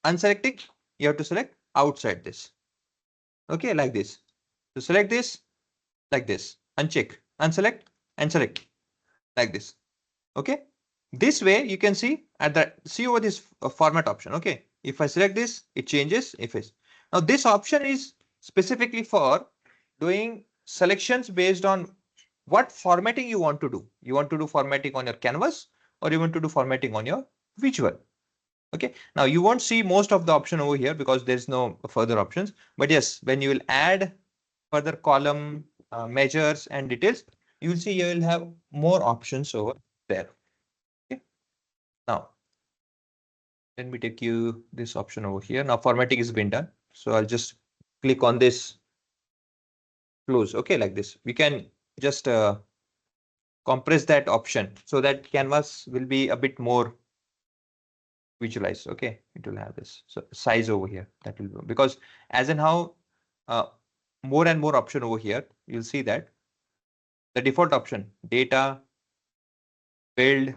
unselecting, you have to select outside this. Okay, like this. So select this, like this, uncheck, unselect, and select, like this. Okay, this way you can see at the, see over this format option. Okay, if I select this, it changes. If it's, now this option is specifically for doing selections based on what formatting you want to do. You want to do formatting on your canvas, or you want to do formatting on your visual. Okay, now you won't see most of the option over here because there's no further options, but yes, when you will add further column measures and details, you'll see you will have more options over there. Okay. Now, let me take you this option over here. Now formatting is been done. So I'll just click on this close. Okay, like this. We can just compress that option so that canvas will be a bit more visualized. Okay, it will have this so size over here. That will be, because as in how uh, more and more option over here, you'll see that the default option data, build,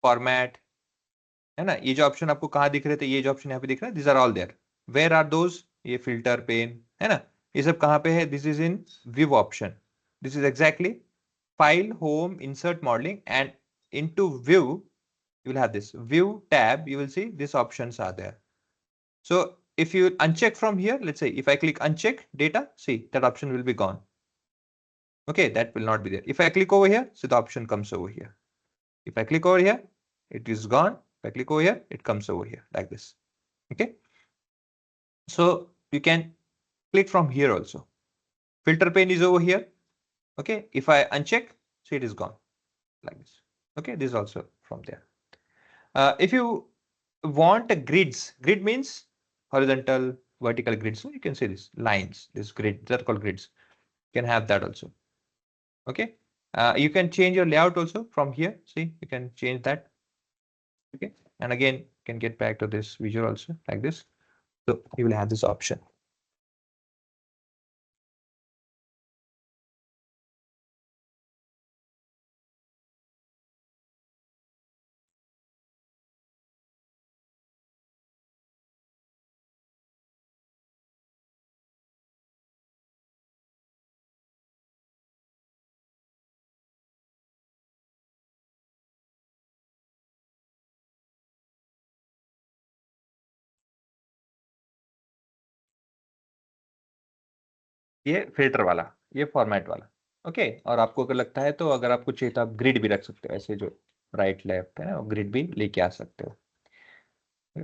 format, है ना, ये जो option आपको कहाँ दिख रहे थे, ये जो ऑप्शन यहाँ पे दिख रहा है, these are all there. Where are those? ये filter pane है ना, ये सब कहाँ पे है? This is in view option. This is exactly file, home, insert modeling, and into view you will have this view tab. You will see these options are there. So if you uncheck from here, let's say if I click uncheck data, see that option will be gone. Okay, that will not be there. If I click over here, so the option comes over here. If I click over here, it is gone. If I click over here, it comes over here like this. Okay. So you can click from here also. Filter pane is over here. Okay. If I uncheck, so it is gone like this. Okay. This is also from there. If you want a grids, grid means horizontal, vertical grids. So you can see this lines, this grid, that are called grids. You can have that also. Okay. You can change your layout also from here. See, you can change that. Okay. And again, you can get back to this visual also like this. So you will have this option. ये filter वाला, ये format वाला। Okay. और आपको अगर लगता है तो अगर आपको चाहिए तो आप ग्रिड भी रख सकते हो, ऐसे जो राइट लेफ्ट है ना, ग्रिड भी लेके आ सकते हो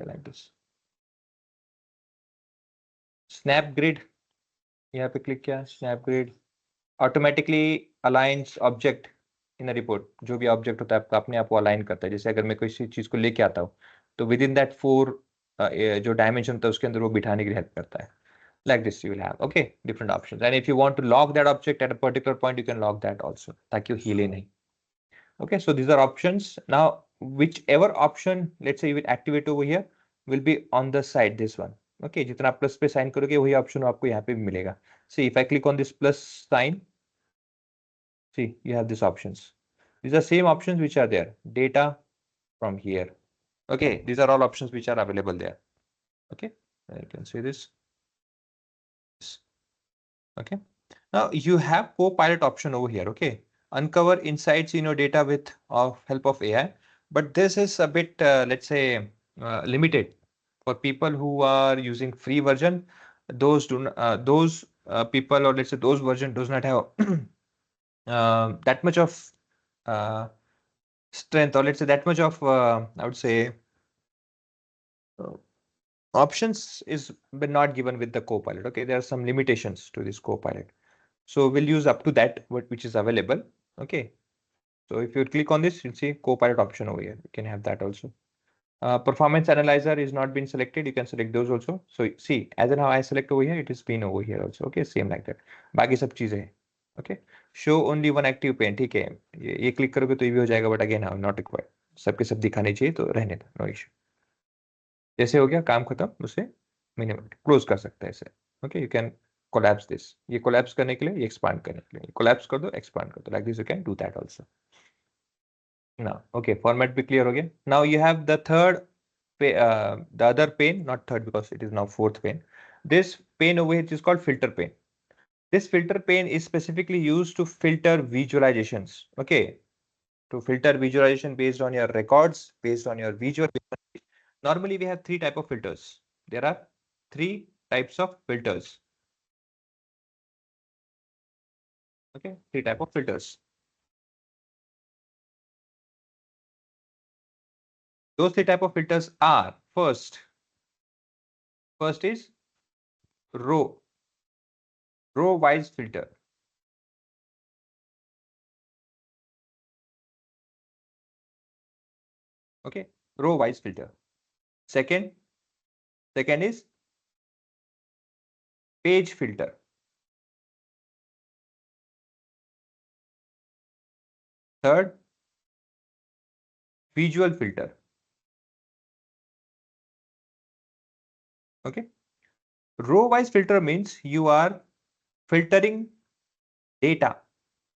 लाइक दिस। स्नैप ग्रिड, यहाँ पे क्लिक किया, snap grid automatically aligns object in a report. जो भी ऑब्जेक्ट होता है आपका अपने आप को अलाइन करता है। जैसे अगर मैं किसी चीज को लेके आता हूँ तो विद इन दैट 4 जो डायमेंशन होता है उसके अंदर वो बिठाने के लिए हेल्प करता है। Like this you will have, okay, different options. And if you want to lock that object at a particular point, you can lock that also, ताकि वो हिले नहीं। Okay, so these are options. Now whichever option, let's say you will activate over here, will be on the side, this one. Okay, जितना आप plus पे sign करोगे वही option आपको यहाँ पे भी मिलेगा। See, if I click on this plus sign, see you have these options. These are same options which are there. Data from here. Okay, these are all options which are available there. Okay, you can see this. Okay. Now you have Copilot option over here. Okay. Uncover insights in your data with help of AI. But this is a bit, let's say, limited for people who are using free version. Those people, or let's say those version does not have that much of uh, strength, or let's say that much of I would say uh, options is but not given with the Copilot. Okay, there are some limitations to this Copilot. So we'll use up to that which is available. Okay. So if you click on this, you'll see Copilot option over here. You can have that also. Performance analyzer is not been selected. You can select those also. So see, as in how I select over here, it is been over here also. Okay, same like that. बाकी सब चीजें हैं. Okay. Show only one active pane. ठीक है. ये click करोगे तो ये भी हो जाएगा. But again, not required. सबके सब दिखाने चाहिए तो रहने दो. No issue. जैसे हो गया काम खत्म, उसे मिनिमम क्लोज कर सकते हैं इसे। Okay, you can collapse this. ये कोलैप्स करने के लिए, ये एक्सपांड करने के लिए, कोलैप्स कर दो, एक्सपांड कर दो, like this you can do that also. Now okay, format भी क्लियर हो गया। Now you have the third the other pane, not third because it is now fourth pane. This pane over here is called filter pane. This filter pane is specifically used to filter visualizations. Okay, to filter visualization based on your records, based on your visual. Normally we have three type of filters. There are three types of filters. Okay, three type of filters. Those three type of filters are first is row wise filter. Okay, row wise filter. Second is page filter. Third, visual filter. Okay, row wise filter means you are filtering data.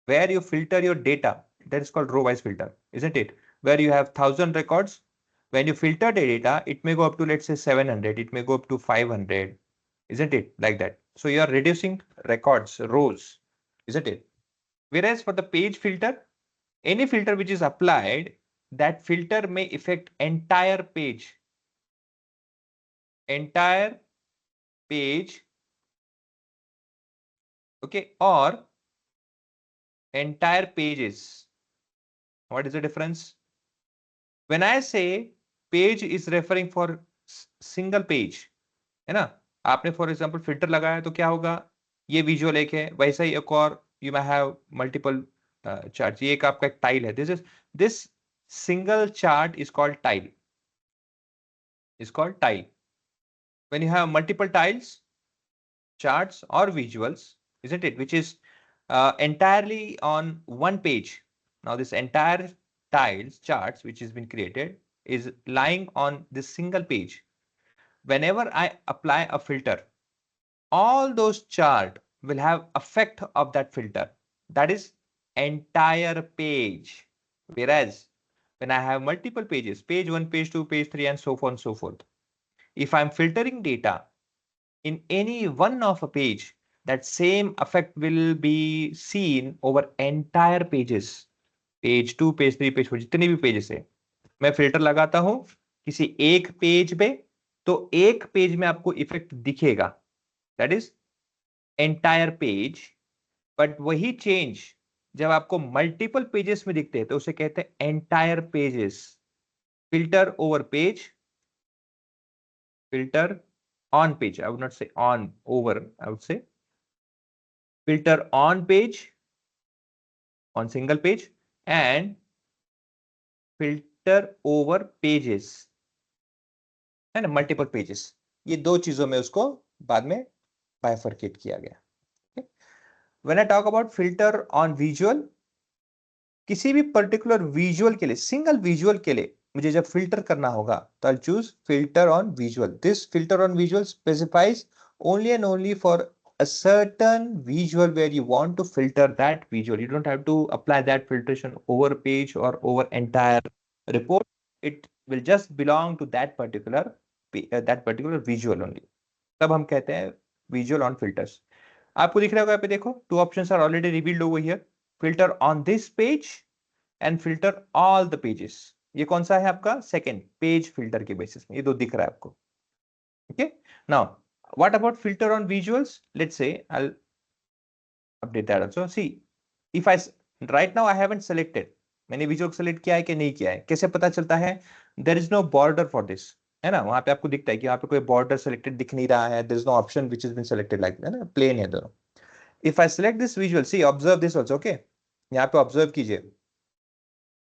Where you filter your data, that is called row wise filter, isn't it? Where you have 1,000 records, when you filter the data, it may go up to, let's say, 700, it may go up to 500, isn't it? Like that. So you are reducing records, rows, isn't it? Whereas for the page filter, any filter which is applied, that filter may affect entire page, okay, or entire pages. What is the difference? When I say page is referring for single page, है ना? आपने for example filter लगाया तो क्या होगा? ये visual एक है, वैसा ही एक और you may have multiple chart. ये एक आपका एक टाइल है. This single chart is called tile. When you have multiple tiles, charts or visuals, isn't it, which is entirely on one page. Now this entire tiles charts which has been created is lying on this single page. Whenever I apply a filter, all those chart will have effect of that filter, that is entire page. Whereas when I have multiple pages, page 1, page 2, page 3, and so on and so forth, if I'm filtering data in any one of a page, that same effect will be seen over entire pages. Page 2, page 3, page 4, जितने भी pages है, मैं filter लगाता हूं किसी एक page पे, तो एक पेज में आपको इफेक्ट दिखेगा, that is entire page. But वही चेंज जब आपको मल्टीपल पेजेस में दिखते हैं तो उसे कहते हैं entire pages. Filter over page, filter on page. I would not say on over, I would say filter on page, on single page, and filter over pages है ना, मल्टीपल पेजेस. ये दो चीजों में उसको बाद में बाइफरकेट किया गया. When I talk about filter on visual, किसी भी पर्टिकुलर विजुअल के लिए, सिंगल विजुअल के लिए मुझे जब फिल्टर करना होगा तो I choose filter on visual. This filter on visual specifies only and only for a certain visual where you want to filter that visual. You don't have to apply that filtration over a page or over entire report. It will just belong to that particular visual only. तब हम कहते हैं visual on filters. आपको दिख रहा होगा यहाँ पे, देखो, two options are already revealed over here. Filter on this page and filter all the pages. ये कौन सा है आपका? सेकेंड पेज फिल्टर के बेसिस में ये दो दिख रहा है आपको. Okay, now what about filter on visuals? Let's say I'll update that also. See, if I right now I haven't selected, मैंने विजुअल सेलेक्ट किया है कि नहीं किया है, कैसे पता चलता है? There is no border for this, है ना? वहां पे आपको दिखता है कि यहाँ पे कोई बॉर्डर सेलेक्टेड दिख नहीं रहा है. There is no option which has been selected, like, है ना, प्लेन है दोनों. If I select this visual, see, observe this also. Okay, यहाँ पे ऑब्जर्व कीजिए.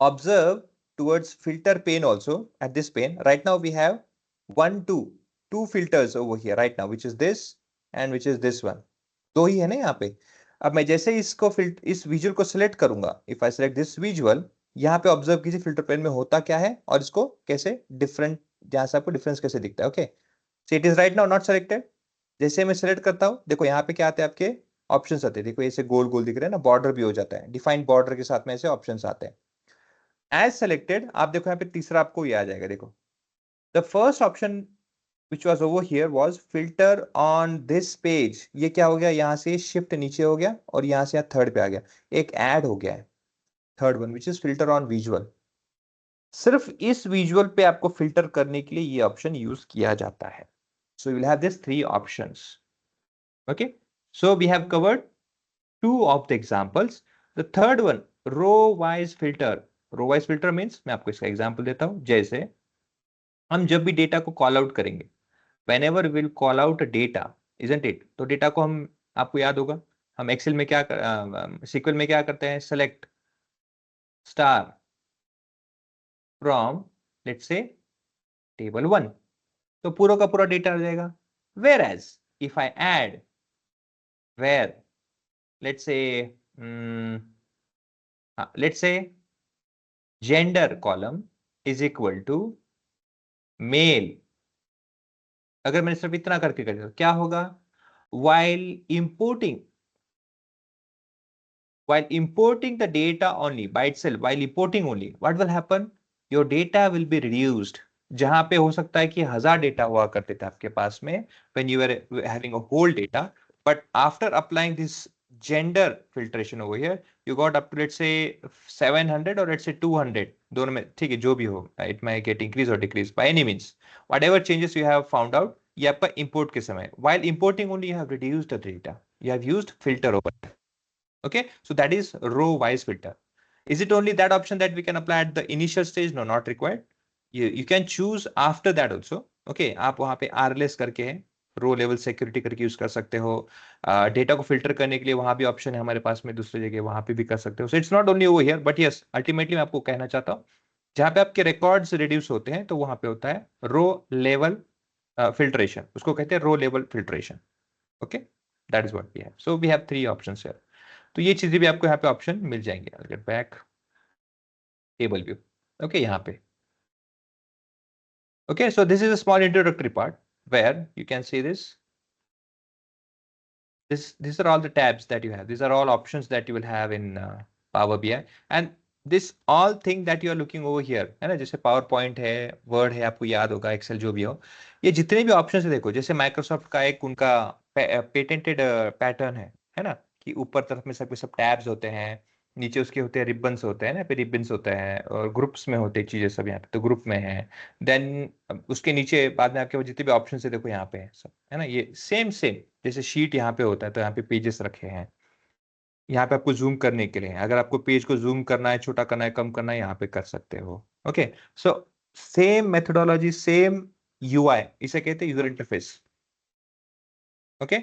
Observe towards filter pane also. At this pane right now we have two filters over here right now, which is this and which is this one. दो ही है ना यहाँ पे. अब मैं जैसे इसको इस विजुअल को सिलेक्ट करूंगा, if I select this visual, यहाँ पे ऑब्जर्व कीजिए फिल्टर पेन में होता क्या है और इसको कैसे डिफरेंट, जहां से आपको डिफरेंस कैसे दिखता है. Okay, so it is right now not selected. जैसे मैं सिलेक्ट करता हूँ, देखो यहाँ पे क्या आते हैं आपके ऑप्शंस आते हैं. देखो ऐसे गोल गोल दिख रहे हैं ना, बॉर्डर भी हो जाता है, डिफाइंड बॉर्डर के साथ में ऐसे ऑप्शंस आते हैं. एज सेलेक्टेड, आप देखो यहाँ पे तीसरा आपको ये आ जाएगा. देखो, the first option which was over here was filter on this page. ये क्या हो गया? यहाँ से शिफ्ट नीचे हो गया और यहाँ से यहाँ थर्ड पे आ गया, एक ऐड हो गया है third one, which is filter on visual. सिर्फ इस विजुअल पे आपको फिल्टर करने के लिए ये ऑप्शन यूज किया जाता है. So you will have these three options. Okay, so we have covered two of the examples. The third one, row wise filter. Row wise filter means, मैं आपको इसका एग्जांपल देता हूं. जैसे हम जब भी डेटा को कॉल आउट करेंगे, whenever we'll call out a data, isn't it, तो डेटा को हम, आपको याद होगा, हम एक्सेल में क्या SQL में क्या करते हैं? Select star from let's say table 1, तो पूरा का पूरा डेटा आ जाएगा. Whereas if I add where let's say let's say gender column is equal to male, अगर मैंने सिर्फ इतना करके कर दिया तो क्या होगा? while importing while importing the data only by itself, while importing only, what will happen? Your data will be reduced. जहां पे हो सकता है कि 1000 डेटा हुआ करते थे आपके पास में when you were having a whole data, but after applying this gender filtration over here, you got up to let's say 700 or let's say 200, दोनों में ठीक है, जो भी हो, it may get increase or decrease by any means, whatever changes you have found out, ये आपका import के समय, while importing only you have reduced the data, you have used filter over there. Okay, so that is row wise filter. Is it only that option that we can apply at the initial stage? No, not required. You can choose after that also. Okay, आप वहां पे RLS करके है, रो level security करके use कर सकते हो. Data को फिल्टर करने के लिए वहां भी ऑप्शन है हमारे पास में, दूसरी जगह वहां पे भी कर सकते हो. So it's not only over here, but yes ultimately मैं आपको कहना चाहता हूँ जहां पे आपके रिकॉर्ड्स रिड्यूस होते हैं तो वहां पे होता है रो लेवल फिल्ट्रेशन, उसको कहते हैं row level filtration. Okay, that is what we have. So we have 3 options here. तो ये चीजें भी आपको यहाँ पे ऑप्शन मिल जाएंगे. I'll get back table view. Okay, यहाँ पे okay, so this is a small introductory part where you can see these are all the tabs that you have, these are all options that you will have in Power BI, and this all thing that you are looking over here है ना, जैसे power point है, word है, आपको याद होगा, Excel जो भी हो, ये जितने भी ऑप्शन है देखो, जैसे माइक्रोसॉफ्ट का एक उनका पेटेंटेड पैटर्न है ना, कि ऊपर तरफ में सब टैब्स होते हैं, नीचे उसके होते हैं रिबन्स होते हैं ना, पे रिबन्स होते हैं, और ग्रुप्स में होते हैं चीजें सब, यहाँ पे तो ग्रुप में है. देन उसके नीचे बाद में आपके जितने भी ऑप्शन है देखो यहाँ पे है सब, है ना, ये सेम सेम जैसे शीट यहाँ पे होता है तो यहाँ पे पेजेस रखे हैं, यहाँ पे आपको जूम करने के लिए, अगर आपको पेज को जूम करना है, छोटा करना है, कम करना है, यहाँ पे कर सकते हो. Okay, so same methodology, same UI, इसे कहते हैं user interface. Okay,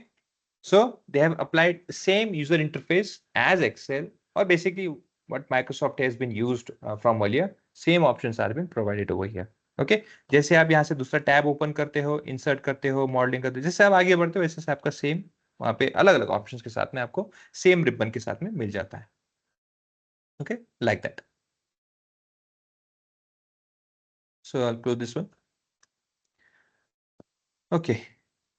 so they have applied same user interface as Excel, or basically what Microsoft has been used from earlier. Same options are been provided over here. Okay, जैसे आप यहाँ से दूसरा tab open करते हो, insert करते हो, modelling करते हो, जैसे आप आगे बढ़ते हो वैसे से आपका सेम वहाँ पे अलग अलग ऑप्शंस के साथ में आपको सेम रिबन के साथ में मिल जाता है. Okay, like that. So I'll close this one. Okay,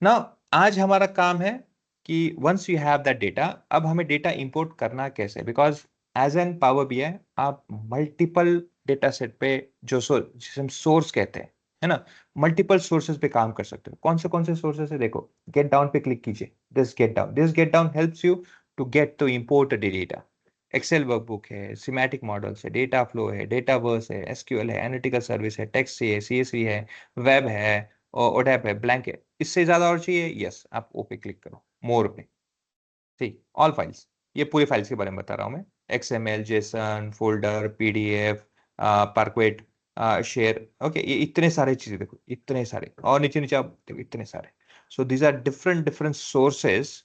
now आज हमारा काम है कि once you have that data, अब हमें डेटा इंपोर्ट करना कैसे, because as an power BI आप मल्टीपल डेटा सेट पे जिसे हम सोर्स कहते हैं, है ना, मल्टीपल सोर्सेज पे काम कर सकते हो. कौन से सोर्सेज है देखो, गेट डाउन पे क्लिक कीजिए. This get down helps you to get to import the data. Excel workbook है, सिमेटिक मॉडल्स है, डेटा फ्लो है, डेटा वर्स है, एसक्यूएल है, एनालिटिकल सर्विस है, टेक्स्ट है, सीएसवी है, वेब है, और ओडेप है, ब्लैंक है. इससे ज्यादा और चाहिए, यस आप ओ पे क्लिक करो, मोर पे. ठीक, ऑल फाइल्स, ये पूरी फाइल्स के बारे में बता रहा हूँ मैं. XML, JSON, folder, PDF, parquet, share. Okay, ये इतने सारे चीजें देखो, इतने सारे, और नीचे नीचे आप देखो इतने सारे. So these are different different sources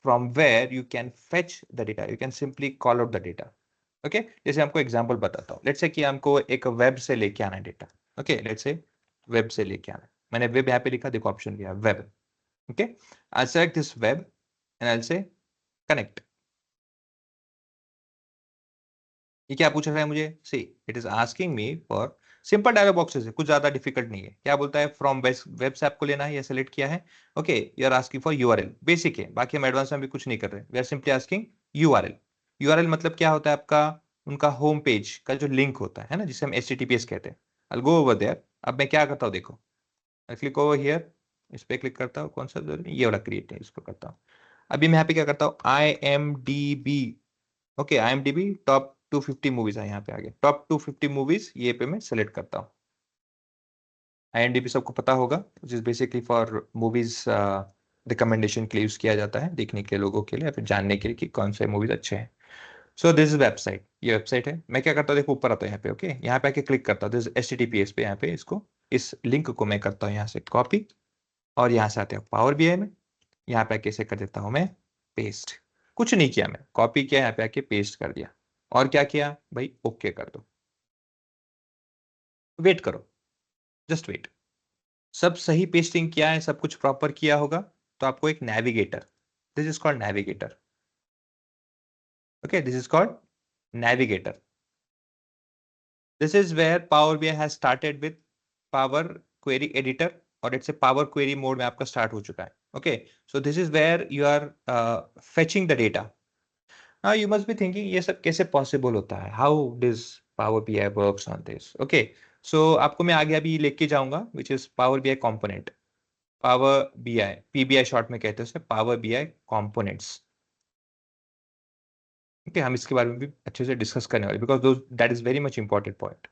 from where you can fetch the data, you can simply call out the data. Okay, जैसे आपको एग्जांपल बताता हूँ. लेट्स से कि हमको एक वेब से लेके आना है data. Okay, let's say web से लेके आना है, मैंने वेब यहाँ पे लिखा, देखो ऑप्शन लिया web. Okay, I select this web and I say connect. ये क्या पूछ रहा है मुझे? See it is asking me for simple dialog boxes है, कुछ ज्यादा डिफिकल्ट नहीं है. क्या बोलता है? फ्रॉम वेब से आपको लेना है, ये सेलेक्ट किया है. Okay, you are asking for URL, basic है, बाकी हम एडवांस में भी कुछ नहीं कर रहे. We are simply asking URL. URL मतलब क्या होता है? आपका उनका होम पेज का जो लिंक होता है ना, जिसे हम HTTPS कहते हैं. आई गो ओवर देयर. अब मैं क्या करता हूँ देखो, आई क्लिक ओवर हियर, इस पे क्लिक करता हूँ, कौन सा ये वाला क्रिएट है, इसको करता हूँ. अभी मैं यहाँ पे क्या करता हूँ, IMDb. Okay, IMDb top 250 movies है, यहाँ पे आगे टॉप 250 मूवीज, ये पे मैं सेलेक्ट करता हूँ. IMDb सबको पता होगा, which is basically for movies recommendation के लिए यूज किया जाता है, देखने के लोगों के लिए या फिर जानने के लिए कि कौन से मूवीज अच्छे हैं. सो दिस इज वेबसाइट, ये वेबसाइट है. मैं क्या करता हूँ देखो, ऊपर आता हूँ यहाँ पे. ओके, यहाँ पे आके क्लिक करता हूँ, दिस HTTPS पे, यहाँ पे इसको, इस लिंक को मैं करता हूँ यहाँ से कॉपी, और यहाँ से आते हैं पावर BI में, यहाँ पे आके इसे कर देता हूँ मैं पेस्ट. कुछ नहीं किया, मैं कॉपी किया, यहाँ पे आके पेस्ट कर दिया, और क्या किया भाई, ओके कर दो. वेट करो, जस्ट वेट। सब सही पेस्टिंग किया है, सब कुछ प्रॉपर किया होगा तो आपको एक navigator, this is called navigator. Okay, this is called navigator. This is where Power BI has started with Power Query editor, और it's a Power Query mode में आपका स्टार्ट हो चुका है। Okay, so this is where you are fetching the data. Now you must be thinking ये सब कैसे possible होता है, how does Power BI works on this. Okay, so आपको मैं आगे अभी लेके जाऊंगा which is power BI component, power BI, PBI short में कहते हैं उसे, पावर बीआई कंपोनेंट्स। ओके, हम इसके बारे में भी अच्छे से डिस्कस करने वाले, because that is very much important point.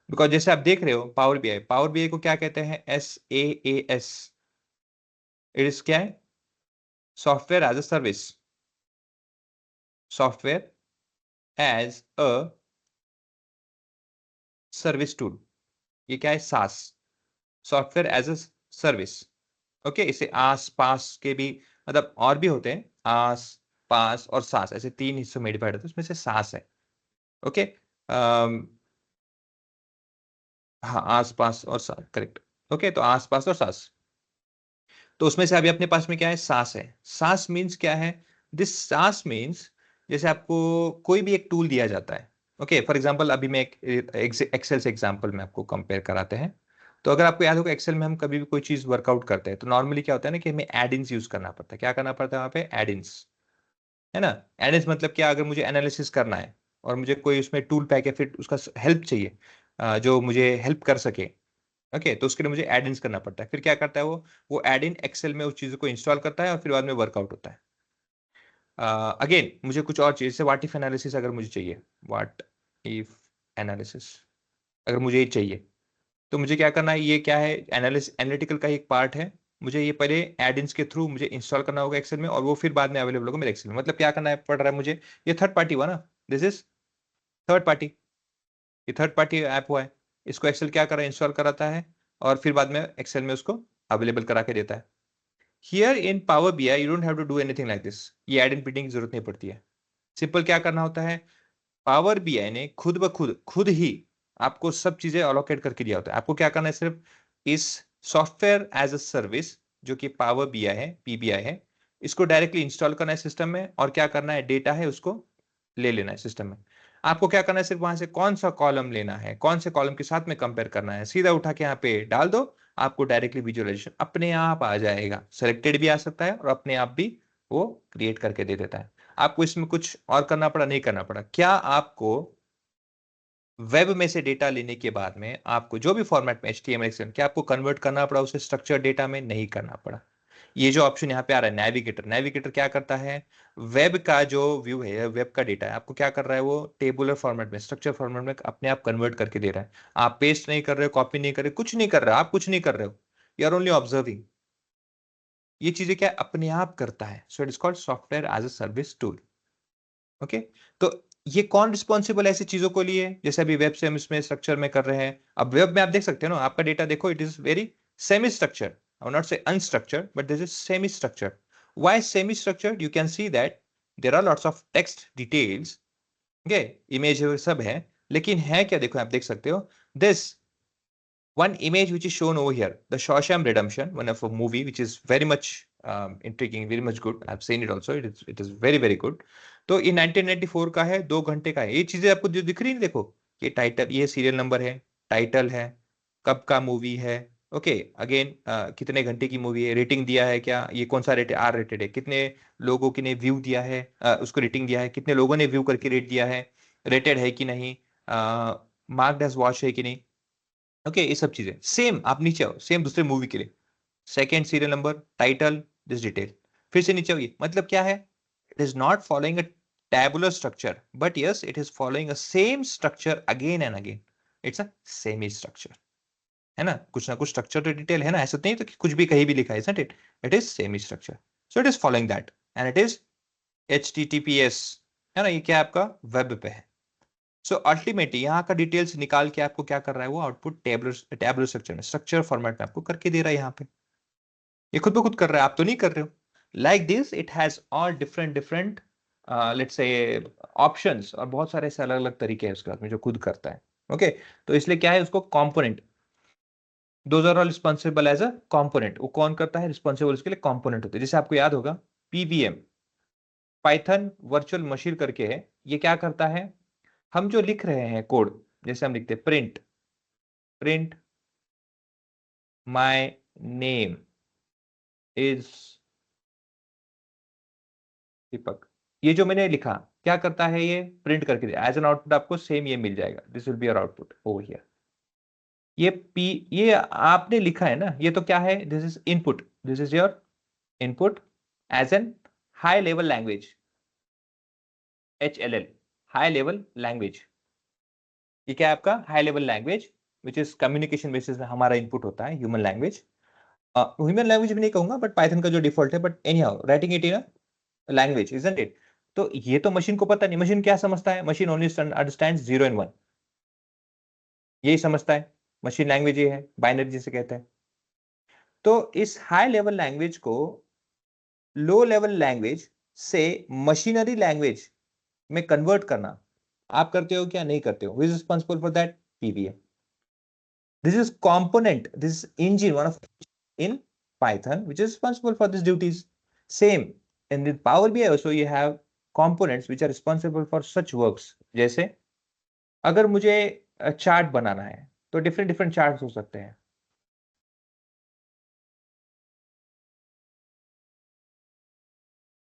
Because जैसे आप देख रहे हो पावर बीआई, पावर बीआई को क्या कहते हैं, SaaS। इट इज क्या है, software as a service, software as a service tool. ये क्या है, SaaS, software as a service. Okay, इसे आस पास के भी, मतलब और भी होते हैं, आस पास और सास, ऐसे तीन हिस्सों में डिवाइड होते हैं, उसमें से सास है। ओके, हाँ, आस पास और सास, करेक्ट। ओके, तो आस पास और सास, तो उसमें से अभी अपने पास में क्या है, सास है। सास मीन्स क्या है, दिस सास मीन्स जैसे आपको कोई भी एक टूल दिया जाता है। ओके, फॉर एग्जांपल अभी मैं एक एक्सेल से एग्जांपल में आपको कंपेयर कराते हैं। तो अगर आपको याद होगा, एक्सेल में हम कभी भी कोई चीज वर्कआउट करते हैं तो नॉर्मली क्या होता है ना, कि हमें एडिन्स यूज करना पड़ता है। क्या करना पड़ता है वहां पे, एडिन्स, है ना। एडिन्स मतलब क्या, अगर मुझे एनालिसिस करना है और मुझे कोई उसमें टूल पैक या फिर उसका हेल्प चाहिए, जो मुझे हेल्प कर सके। ओके, तो उसके लिए मुझे एड इन्स करना पड़ता है। फिर क्या करता है वो एड इन एक्सेल में उस चीज को इंस्टॉल करता है और फिर बाद में वर्कआउट होता है। अगेन मुझे कुछ और चीज, जैसे व्हाट इफ एनालिसिस अगर मुझे चाहिए, व्हाट इफ एनालिसिस अगर मुझे ये चाहिए, तो मुझे क्या करना है, ये क्या है, एनालिटिकल का ही एक पार्ट है। मुझे ये पहले एड इन्स के थ्रू मुझे इंस्टॉल करना होगा एक्सेल में, और वो फिर बाद में अवेलेबल होगा मेरे एक्सेल में। मतलब क्या करना है पड़ रहा है मुझे, ये थर्ड पार्टी हुआ ना, दिस इज थर्ड पार्टी, ये थर्ड पार्टी ऐप हुआ है। इसको एक्सेल क्या कर रहा है, इंस्टॉल कराता है और फिर बाद में एक्सेल में उसको अवेलेबल करा के देता है। Here in power BI you don't have to do anything like this, ये एड इन प्रिंटिंग की जरूरत नहीं पड़ती है। सिंपल क्या करना होता है, पावर बीआई ने खुद ब खुद ही आपको सब चीजें अलोकेट करके दिया होता है। आपको क्या करना है, सिर्फ इस सॉफ्टवेयर एज अ सर्विस जो कि पावर बीआई है, पीबीआई है, इसको डायरेक्टली इंस्टॉल करना है सिस्टम में, और क्या करना है, डेटा है उसको ले लेना है सिस्टम में। आपको क्या करना है, सिर्फ वहां से कौन सा कॉलम लेना है, कौन से कॉलम के साथ में कंपेयर करना है, सीधा उठा के यहाँ पे डाल दो, आपको डायरेक्टली विजुअलाइजेशन अपने आप आ जाएगा। सेलेक्टेड भी आ सकता है और अपने आप भी वो क्रिएट करके दे देता है। आपको इसमें कुछ और करना पड़ा, नहीं करना पड़ा। क्या आपको वेब में से डेटा लेने के बाद में आपको जो भी फॉर्मेट में HTML एक्सएल, क्या आपको कन्वर्ट करना पड़ा उसे स्ट्रक्चर डेटा में, नहीं करना पड़ा। ये जो ऑप्शन यहाँ पे आ रहा है नेविगेटर, नेविगेटर क्या करता है, वेब का जो व्यू है, वेब का डेटा है, आपको क्या कर रहा है, वो टेबुलर फॉर्मेट में, स्ट्रक्चर फॉर्मेट में अपने आप कन्वर्ट करके दे रहा है। आप पेस्ट नहीं कर रहे हो, कॉपी नहीं कर रहे, कुछ नहीं कर रहे हो, आप कुछ नहीं कर रहे हो, यू आर ओनली ऑब्जर्विंग। ये चीजें क्या अपने आप करता है, so it is called software as a service tool. Okay, तो ये कौन रिस्पॉन्सिबल है ऐसी चीजों को लिए, जैसे अभी वेब से हम इसमें स्ट्रक्चर में कर रहे हैं। अब वेब में आप देख सकते हो ना, आपका डेटा देखो, it is very semi structure, I will not say unstructured, but this is semi structured. Why semi structured, you can see that there are lots of text details, okay, image सब है, लेकिन है क्या, देखो आप देख सकते हो, this one image which is shown over here, the Shawshank Redemption, one of a movie which is very much intriguing, very much good. I've seen it also. It is very very good. तो ये 1994 का है, 2 घंटे का है। ये चीजें आपको जो दिख रही है, देखो, ये टाइटल, ये सीरियल नंबर है, टाइटल है, कब का मूवी है, ओके, अगेन कितने घंटे की मूवी है, रेटिंग दिया है क्या, ये कौन सा रेटेड, आर रेटेड है, कितने लोगों की ने व्यू दिया है, उसको रेटिंग दिया है, कितने लोगों ने व्यू करके रेट दिया है, रेटेड है कि नहीं, मार्क्ड एज वॉच है कि नहीं। ओके, ये सब चीजें सेम आप नीचे आओ, सेम दूसरे मूवी के लिए, second serial number, title, this detail, फिर से नीचे आओ, मतलब क्या है, it is not following a tabular structure, but yes it is following a same structure again and again. It's a semi structure, है ना, कुछ ना कुछ स्ट्रक्चर तो डिटेल है ना, ऐसा नहीं तो कि कुछ भी कहीं भी लिखा है, isn't it? It is semi structure, so it is following that, and it is HTTPS, है ना, ये क्या आपका वेब पे है। सो अल्टीमेटली यहाँ का डिटेल्स निकाल के आपको क्या कर रहा है, वो आउटपुट टेबलर टेबलर स्ट्रक्चर में, स्ट्रक्चर फॉर्मेट में आपको करके दे रहा है। यहाँ पे ये खुद ब खुद कर रहा है, आप तो नहीं कर रहे हो। Like this it has all different different let's say options, और बहुत सारे ऐसे अलग अलग तरीके हैं उसके बाद में जो खुद करता है। ओके, तो इसलिए क्या है, उसको component those are all responsible as a component. वो कौन करता है? रिस्पॉन्सिबल उसके लिए कॉम्पोनेंट होते हैं। जैसे आपको याद होगा पीवीएम, पाइथन वर्चुअल मशीन करके है। ये क्या करता है? हम जो लिख रहे हैं कोड, जैसे हम लिखते हैं print print my name is Deepak, ये जो मैंने लिखा क्या करता है? ये प्रिंट करके दिया एज एन आउटपुट, आपको सेम ये मिल जाएगा। This will be your output over here. ये आपने लिखा है ना, ये तो क्या है? This is input, this is your input as an high level language, HLL, high level language. ये क्या है आपका? High level language which is communication basis में हमारा इनपुट होता है ह्यूमन लैंग्वेज। ह्यूमन लैंग्वेज भी नहीं कहूंगा, बट पाइथन का जो डिफॉल्ट है, but any how writing it in a language, isn't it? तो ये तो मशीन को पता नहीं। मशीन क्या समझता है? मशीन ओनली अंडरस्टैंड 0 and 1, यही समझता है। मशीन लैंग्वेज ये है, बाइनरी जिसे कहते हैं। तो इस हाई लेवल लैंग्वेज को लो लेवल लैंग्वेज से मशीनरी लैंग्वेज में कन्वर्ट करना आप करते हो क्या? नहीं करते हो? Who is responsible for that? PVM. This is component, this is engine, one of in Python, which is responsible for these duties. Same in the Power BI also you have components which are responsible for such works. जैसे अगर मुझे chart बनाना है तो different different charts हो सकते हैं,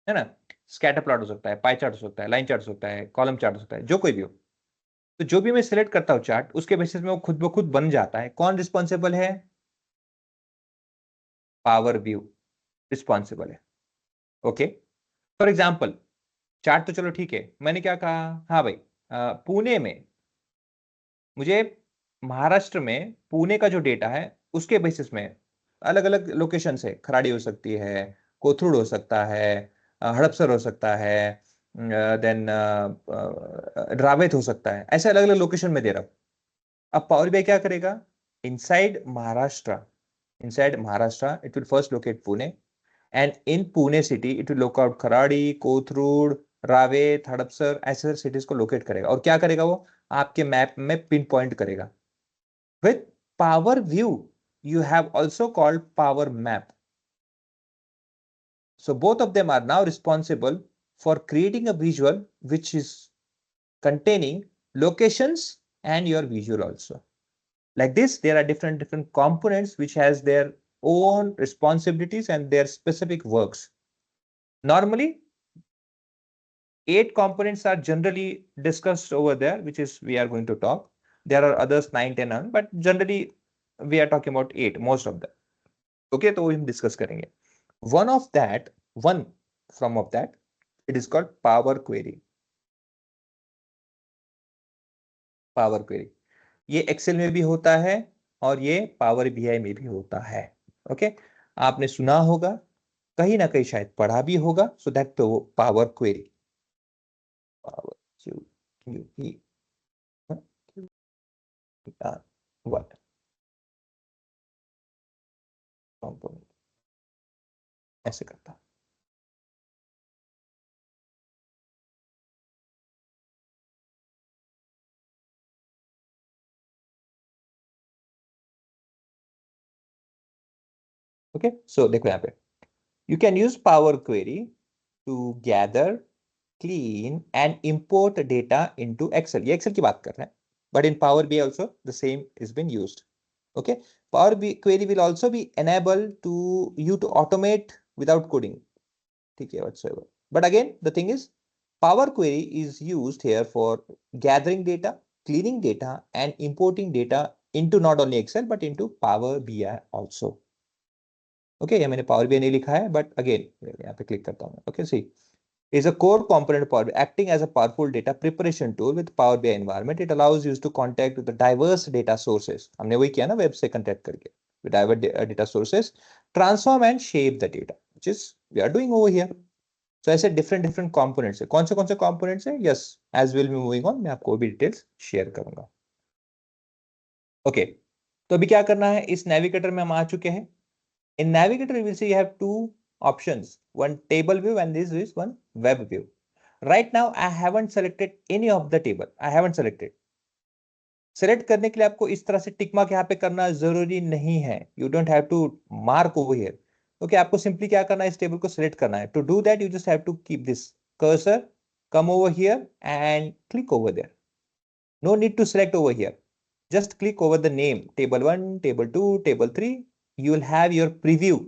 है ना? स्कैटर प्लॉट हो सकता है, पाई चार्ट हो सकता है, लाइन चार्ट हो सकता है, कॉलम चार्ट हो सकता है, जो कोई भी हो। तो जो भी मैं सिलेक्ट करता हूँ चार्ट, उसके बेसिस में वो खुद ब खुद बन जाता है। कौन रिस्पॉन्सिबल है? पावर व्यू रिस्पॉन्सिबल है। ओके, फॉर एग्जाम्पल चार्ट तो चलो ठीक है, मैंने क्या कहा? हाँ भाई, पुणे में मुझे, महाराष्ट्र में पुणे का जो डेटा है उसके बेसिस में अलग अलग लोकेशन से, खराड़ी हो सकती है, कोथरूड हो सकता है, हड़पसर हो सकता है, देन रावेत हो सकता है, ऐसे अलग अलग लोकेशन में दे रहा हूं। अब पावर बीआई क्या करेगा? Inside Maharashtra, inside Maharashtra it will first locate Pune, and in Pune city it will लोक आउट खराड़ी, कोथरूड, रावेत, हड़पसर, ऐसे सिटीज को लोकेट करेगा। और क्या करेगा वो? आपके मैप में पिन पॉइंट करेगा। With power view you have also called power map. So both of them are now responsible for creating a visual which is containing locations and your visual also. Like this, there are different components which has their own responsibilities and their specific works. Normally 8 components are generally discussed over there, which is we are going to talk. There are others 9, 10, but generally we are talking about 8, most of them. Okay, तो हम discuss करेंगे। One from of that, it is called power query. Power query ये Excel में भी होता है और ये पावर बीआई में भी होता है। ओके, आपने सुना होगा, कहीं ना कहीं शायद पढ़ा भी होगा। So that power query, power Q what component ऐसे करता है। ओके, सो देखो यहाँ पे you can use Power Query to gather, clean and import data into Excel. ये Excel की बात कर रहे हैं, but in Power BI also the same is been used. Okay, Query will also be enabled to you to automate without coding. ठीक है, whatsoever. But again, the thing is, Power Query is used here for gathering data, cleaning data and importing data into not only Excel but into Power BI also. Okay, ये मैंने power BI नहीं लिखा है, but again यहाँ पे click करता हूँ। Okay, see is a core component of Power BI, acting as a powerful data preparation tool with Power BI environment. It allows you to contact with the diverse data sources. हमने वही किया ना, web से contact करके with diverse data sources, transform and shape the data, which is we are doing over here. So ऐसे different components है। कौन से components है? Yes, as we'll be moving on, मैं आपको भी details share करूंगा। ओके, तो अभी क्या करना है? इस नेविगेटर में हम आ चुके हैं। In Navigator, you will see you have two options, one table view and this is one web view. Right now, I haven't selected any of the table. I haven't selected. Select करने के लिए आपको इस तरह से tick mark यहाँ पे करना जरूरी नहीं है, you don't have to mark over here. Okay, आपको सिंपली क्या करना है, इस टेबल को सिलेक्ट करना है। To do that you just have to keep this cursor, come over here and click over there. No need to select over here. Just click over the name, table 1, table 2, table 3. You will have your preview.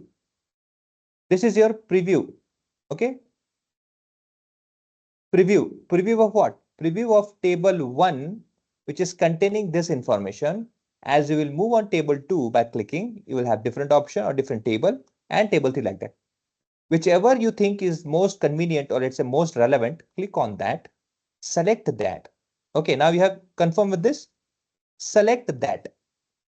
This is your preview. Okay. Preview of what? Preview of table 1, which is containing this information. As you will move on table 2 by clicking, you will have different option or different table, and table 3 like that. Whichever you think is most convenient, or let's say most relevant, click on that, select that. Okay, now you have confirmed with this. Select that,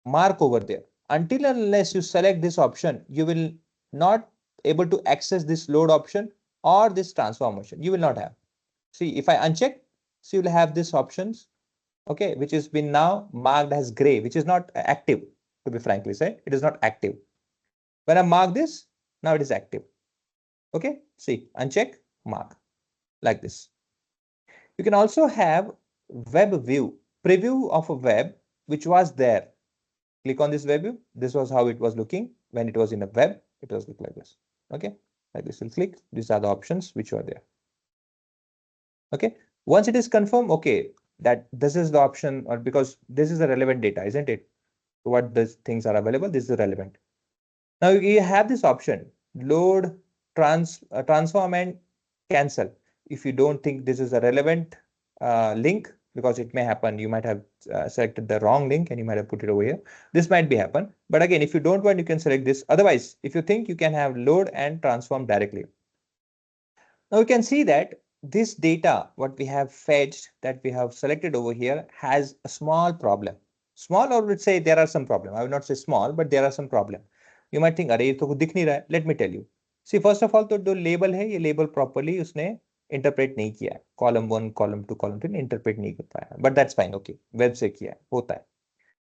mark over there. Until and unless you select this option, you will not able to access this load option or this transformation. You will not have. See, if I uncheck, so you will have these options, okay, which has been now marked as gray, which is not active, to be frankly said. It is not active. When I mark this, now it is active. Okay, see, uncheck, mark, like this. You can also have web view, preview of a web which was there. Click on this web view. This was how it was looking when it was in a web. It was look like this. Okay, like this. Will click. These are the options which were there. Okay, once it is confirmed, okay, that this is the option, or because this is the relevant data, isn't it? What these things are available, this is relevant. Now you have this option, load, transform and cancel. If you don't think this is a relevant link, because it may happen, you might have selected the wrong link and you might have put it over here. This might be happen. But again, if you don't want, you can select this. Otherwise, if you think, you can have load and transform directly. Now you can see that this data, what we have fetched, that we have selected over here, has a small problem. Small, or let's say there are some problem. I will not say small, but there are some problem. You might think, अरे ये तो दिख नहीं रहा है. Let me tell you. See, first of all, तो जो label है, ये label properly उसने interpret नहीं किया है. Column 1, column 2, column 3 interpret नहीं कर पाया. But that's fine, okay. Web से किया है, होता है.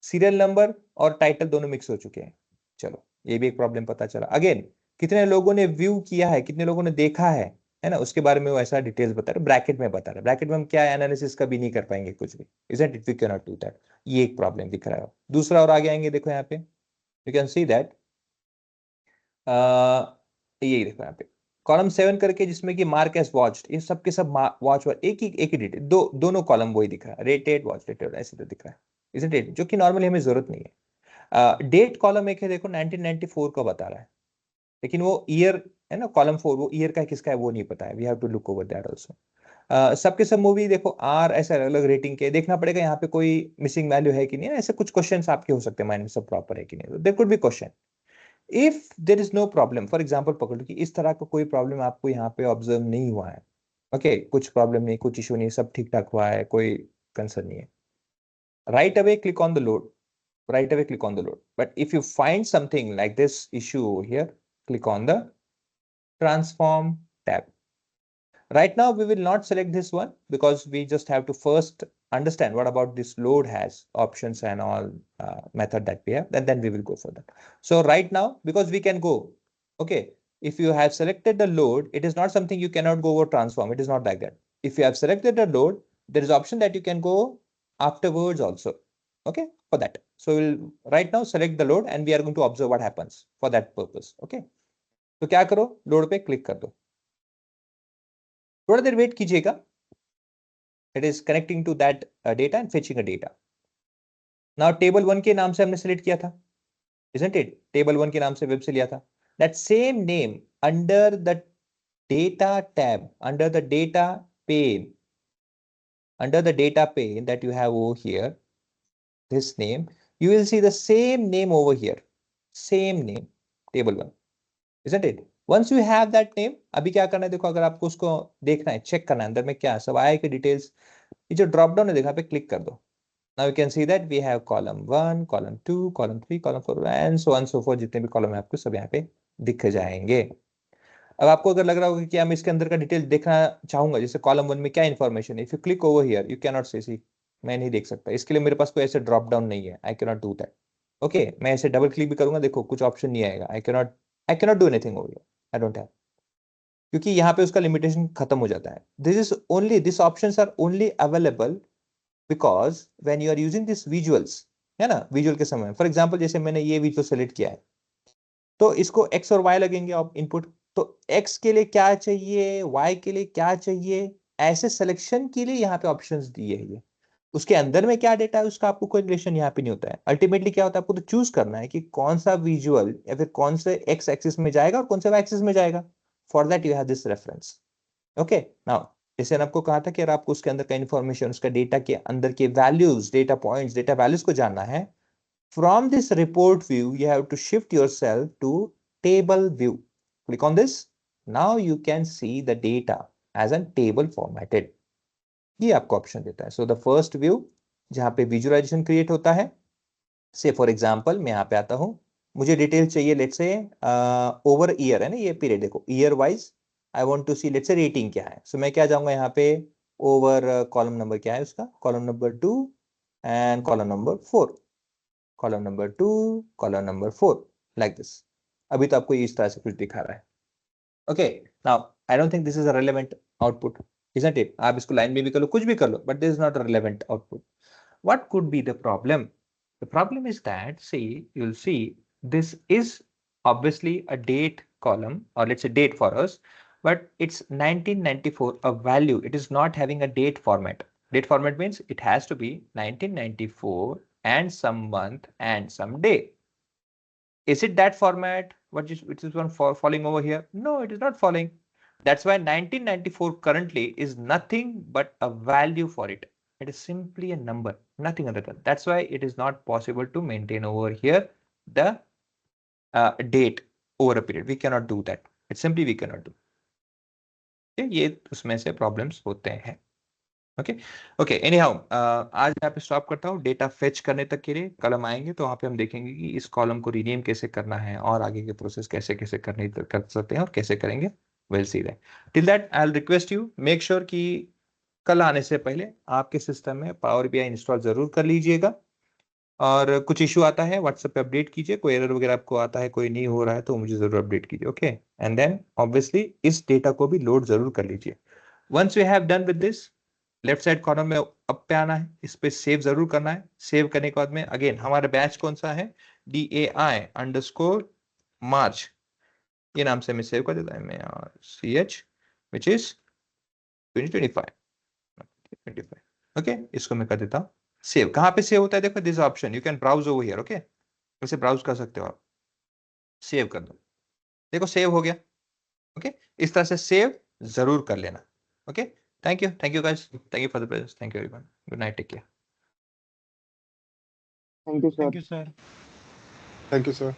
Serial number और title दोनों mix हो चुके हैं. चलो, ये भी एक problem पता चला. Again, कितने लोगों ने view किया है, कितने लोगों ने देखा है ना, उसके बारे में वो ऐसा डिटेल्स बता रहे, ब्रैकेट में बता रहे. ब्रैकेट में हम क्या एनालिसिस कभी नहीं कर पाएंगे कुछ भी, isn't it? We cannot do that. ये एक प्रॉब्लम दिख रहा है. दूसरा और आगे आएंगे, देखो यहाँ पे यू कैन सी दैट, ये देखो यहाँ पे कॉलम 7 करके, जिसमें कि मार्क एज वॉच्ड, ये सब के सब वॉच एक ही डिटेल, दोनों कॉलम वही दिख रहा है, रेटेड, वॉच रेटेड, ऐसे तो दिख रहा है, isn't it? जो कि नॉर्मली हमें जरूरत नहीं है. डेट कॉलम एक है, देखो 1994 का बता रहा है, लेकिन वो ईयर है ना, कॉलम 4 वो ईयर का किसका है वो नहीं पता है. We have to look over that also. सबके सब मूवी देखो आर ऐसे अलग अलग रेटिंग के, देखना पड़ेगा यहाँ पे कोई मिसिंग वैल्यू है कि नहीं. ऐसे कुछ क्वेश्चंस आपके हो सकते हैं माइंड में, सब प्रॉपर है कि नहीं. There could be question. If there is no problem, for example पकड़ लो कि इस तरह का कोई प्रॉब्लम आपको यहाँ पे ऑब्जर्व नहीं हुआ है, ओके, कुछ प्रॉब्लम नहीं, कुछ इशू नहीं, सब ठीक ठाक हुआ है, कोई कंसर्न नहीं है, right away click on the load, right away click on the load. But if you find something like this issue over here, click on the transform tab. Right now we will not select this one because we just have to first understand what about this load has options and all method that we have, and then we will go for that. So right now, because we can go, okay, if you have selected the load, it is not something you cannot go over transform. It is not like that. If you have selected the load, there is option that you can go afterwards also, okay, for that. So we'll right now select the load and we are going to observe what happens for that purpose. Okay, तो क्या करो, load पे click कर दो, थोड़ा देर wait कीजिएगा. It is connecting to that data and fetching a data. Now table 1 के नाम से हमने सेलेक्ट किया था, isn't it? टेबल 1 के नाम से वेब से लिया था. That same name under the data tab, under the data pane, under the data pane that you have over here, this name, you will see the same name over here, same name, table 1, isn't it? Once you have that name, अभी क्या करना है, देखो अगर आपको उसको देखना है, चेक करना है अंदर में क्या सब आया के डिटेल्स, ये जो ड्रॉप डाउन है देखा पे क्लिक कर दो. Now you can see that we have column 1, column 2, column 3, column 4 and so on so forth. जितने भी कॉलम है आपको सब यहाँ पे दिख जाएंगे. अब आपको अगर लग रहा होगा कि हम इसके अंदर का डिटेल देखना चाहूंगा, जैसे कॉलम 1 में क्या इन्फॉर्मेशन है, if you click over here you can not see, मैं नहीं देख सकता, इसके लिए मेरे पास कोई ऐसे ड्रॉप डाउन नहीं है. आई can not do that. Okay, मैं ऐसे डबल क्लिक भी करूंगा, देखो कुछ ऑप्शन नहीं आएगा. I can not do anything over here. I don't have, क्योंकि यहाँ पे उसका लिमिटेशन खत्म हो जाता है. This options are only available because when you are using this visuals, है ना, विजुअल के समय फॉर एग्जांपल जैसे मैंने ये विजुअल सेलेक्ट किया है, तो इसको x और y लगेंगे आप इनपुट, तो x के लिए क्या चाहिए, y के लिए क्या चाहिए, ऐसे सिलेक्शन के लिए यहाँ पे ऑप्शंस दिए हैं ये। उसके अंदर में क्या डेटा है उसका आपको कोई रिलेशन यहाँ पे नहीं होता है। अल्टीमेटली क्या होता है, आपको तो चूज करना है कि कौन सा विजुअल या फिर कौन से एक्स एक्सिस में जाएगा और कौन से वाई एक्सिस में जाएगा। For that you have this reference. Okay, now जैसे मैंने आपको कहा था कि अगर आपको उसके अंदर का इंफॉर्मेशन, उसका डेटा के अंदर के values, data points, data values को जानना है, from this report view you have to shift yourself to table view. Click on this. Now you can see the data as a table formatted. ये आपको option देता है। So the first view जहां पे visualisation create होता है, से for example मैं यहाँ पे आता हूँ, मुझे डिटेल चाहिए, लेट्स से ओवर ईयर है ना, ये पीरियड देखो year wise I want to see let's say rating क्या है। सो मैं क्या जाऊंगा यहाँ पे, ओवर कॉलम नंबर क्या है उसका, column number 2 and column number 4, column number 2, column number 4, like this. अभी तो आपको इस तरह से कुछ दिखा रहा है। Okay, now I don't think this is a relevant output, isn't it? आप इसको लाइन में भी कर लो, कुछ भी कर लो, but this is not a relevant output. What could be the problem? The problem is that, see you will see this is obviously a date column, or let's say date for us, but it's 1994 a value, it is not having a date format. Date format means it has to be 1994 and some month and some day. Is it that format which is one falling over here? No, it is not falling. That's why 1994 currently is nothing but a value for it. It is simply a number, nothing other than. That's why it is not possible to maintain over here the date over a period. We cannot do that. It's simply we cannot do. ये उसमें से problems होते हैं। Okay okay, any how आज यहाँ पे stop करता हूँ। डेटा फेच करने तक के लिए कल हम आएंगे, तो वहाँ पे हम देखेंगे कि इस कॉलम को रीनेम कैसे करना है और आगे के प्रोसेस कैसे कैसे कर सकते हैं और कैसे करेंगे। Will see that. Till that I will request you, make sure कि कल आने से पहले आपके सिस्टम में पावर बीआई इंस्टॉल जरूर कर लीजिएगा। और कुछ इशू आता है व्हाट्सएप पे अपडेट कीजिए, कोई एरर वगैरह आपको आता है, कोई नहीं हो रहा है, तो मुझे जरूर अपडेट कीजिए। ओके, एंड देन ऑब्वियसली इस डेटा को भी लोड जरूर कर लीजिए। Once we have done with this, left side corner में अप पे आना है, इस पे सेव जरूर करना है। सेव करने के बाद में अगेन हमारा बैच कौन सा है, DAI_March, ये नाम से मैं सेव कर देता है, MARCH, विच इज 2025। ओके, इसको मैं कर देता हूँ सेव। कहाँ पे सेव होता है देखो, this option, you can browse over here. Okay, इसे ब्राउज कर सकते हो आप, सेव कर दो, देखो सेव हो गया। ओके, इस तरह से सेव जरूर कर लेना। Okay, thank you guys, thank you for the presence, thank you everyone, good night, take care. Thank you, sir. Thank you, sir. Thank you, sir.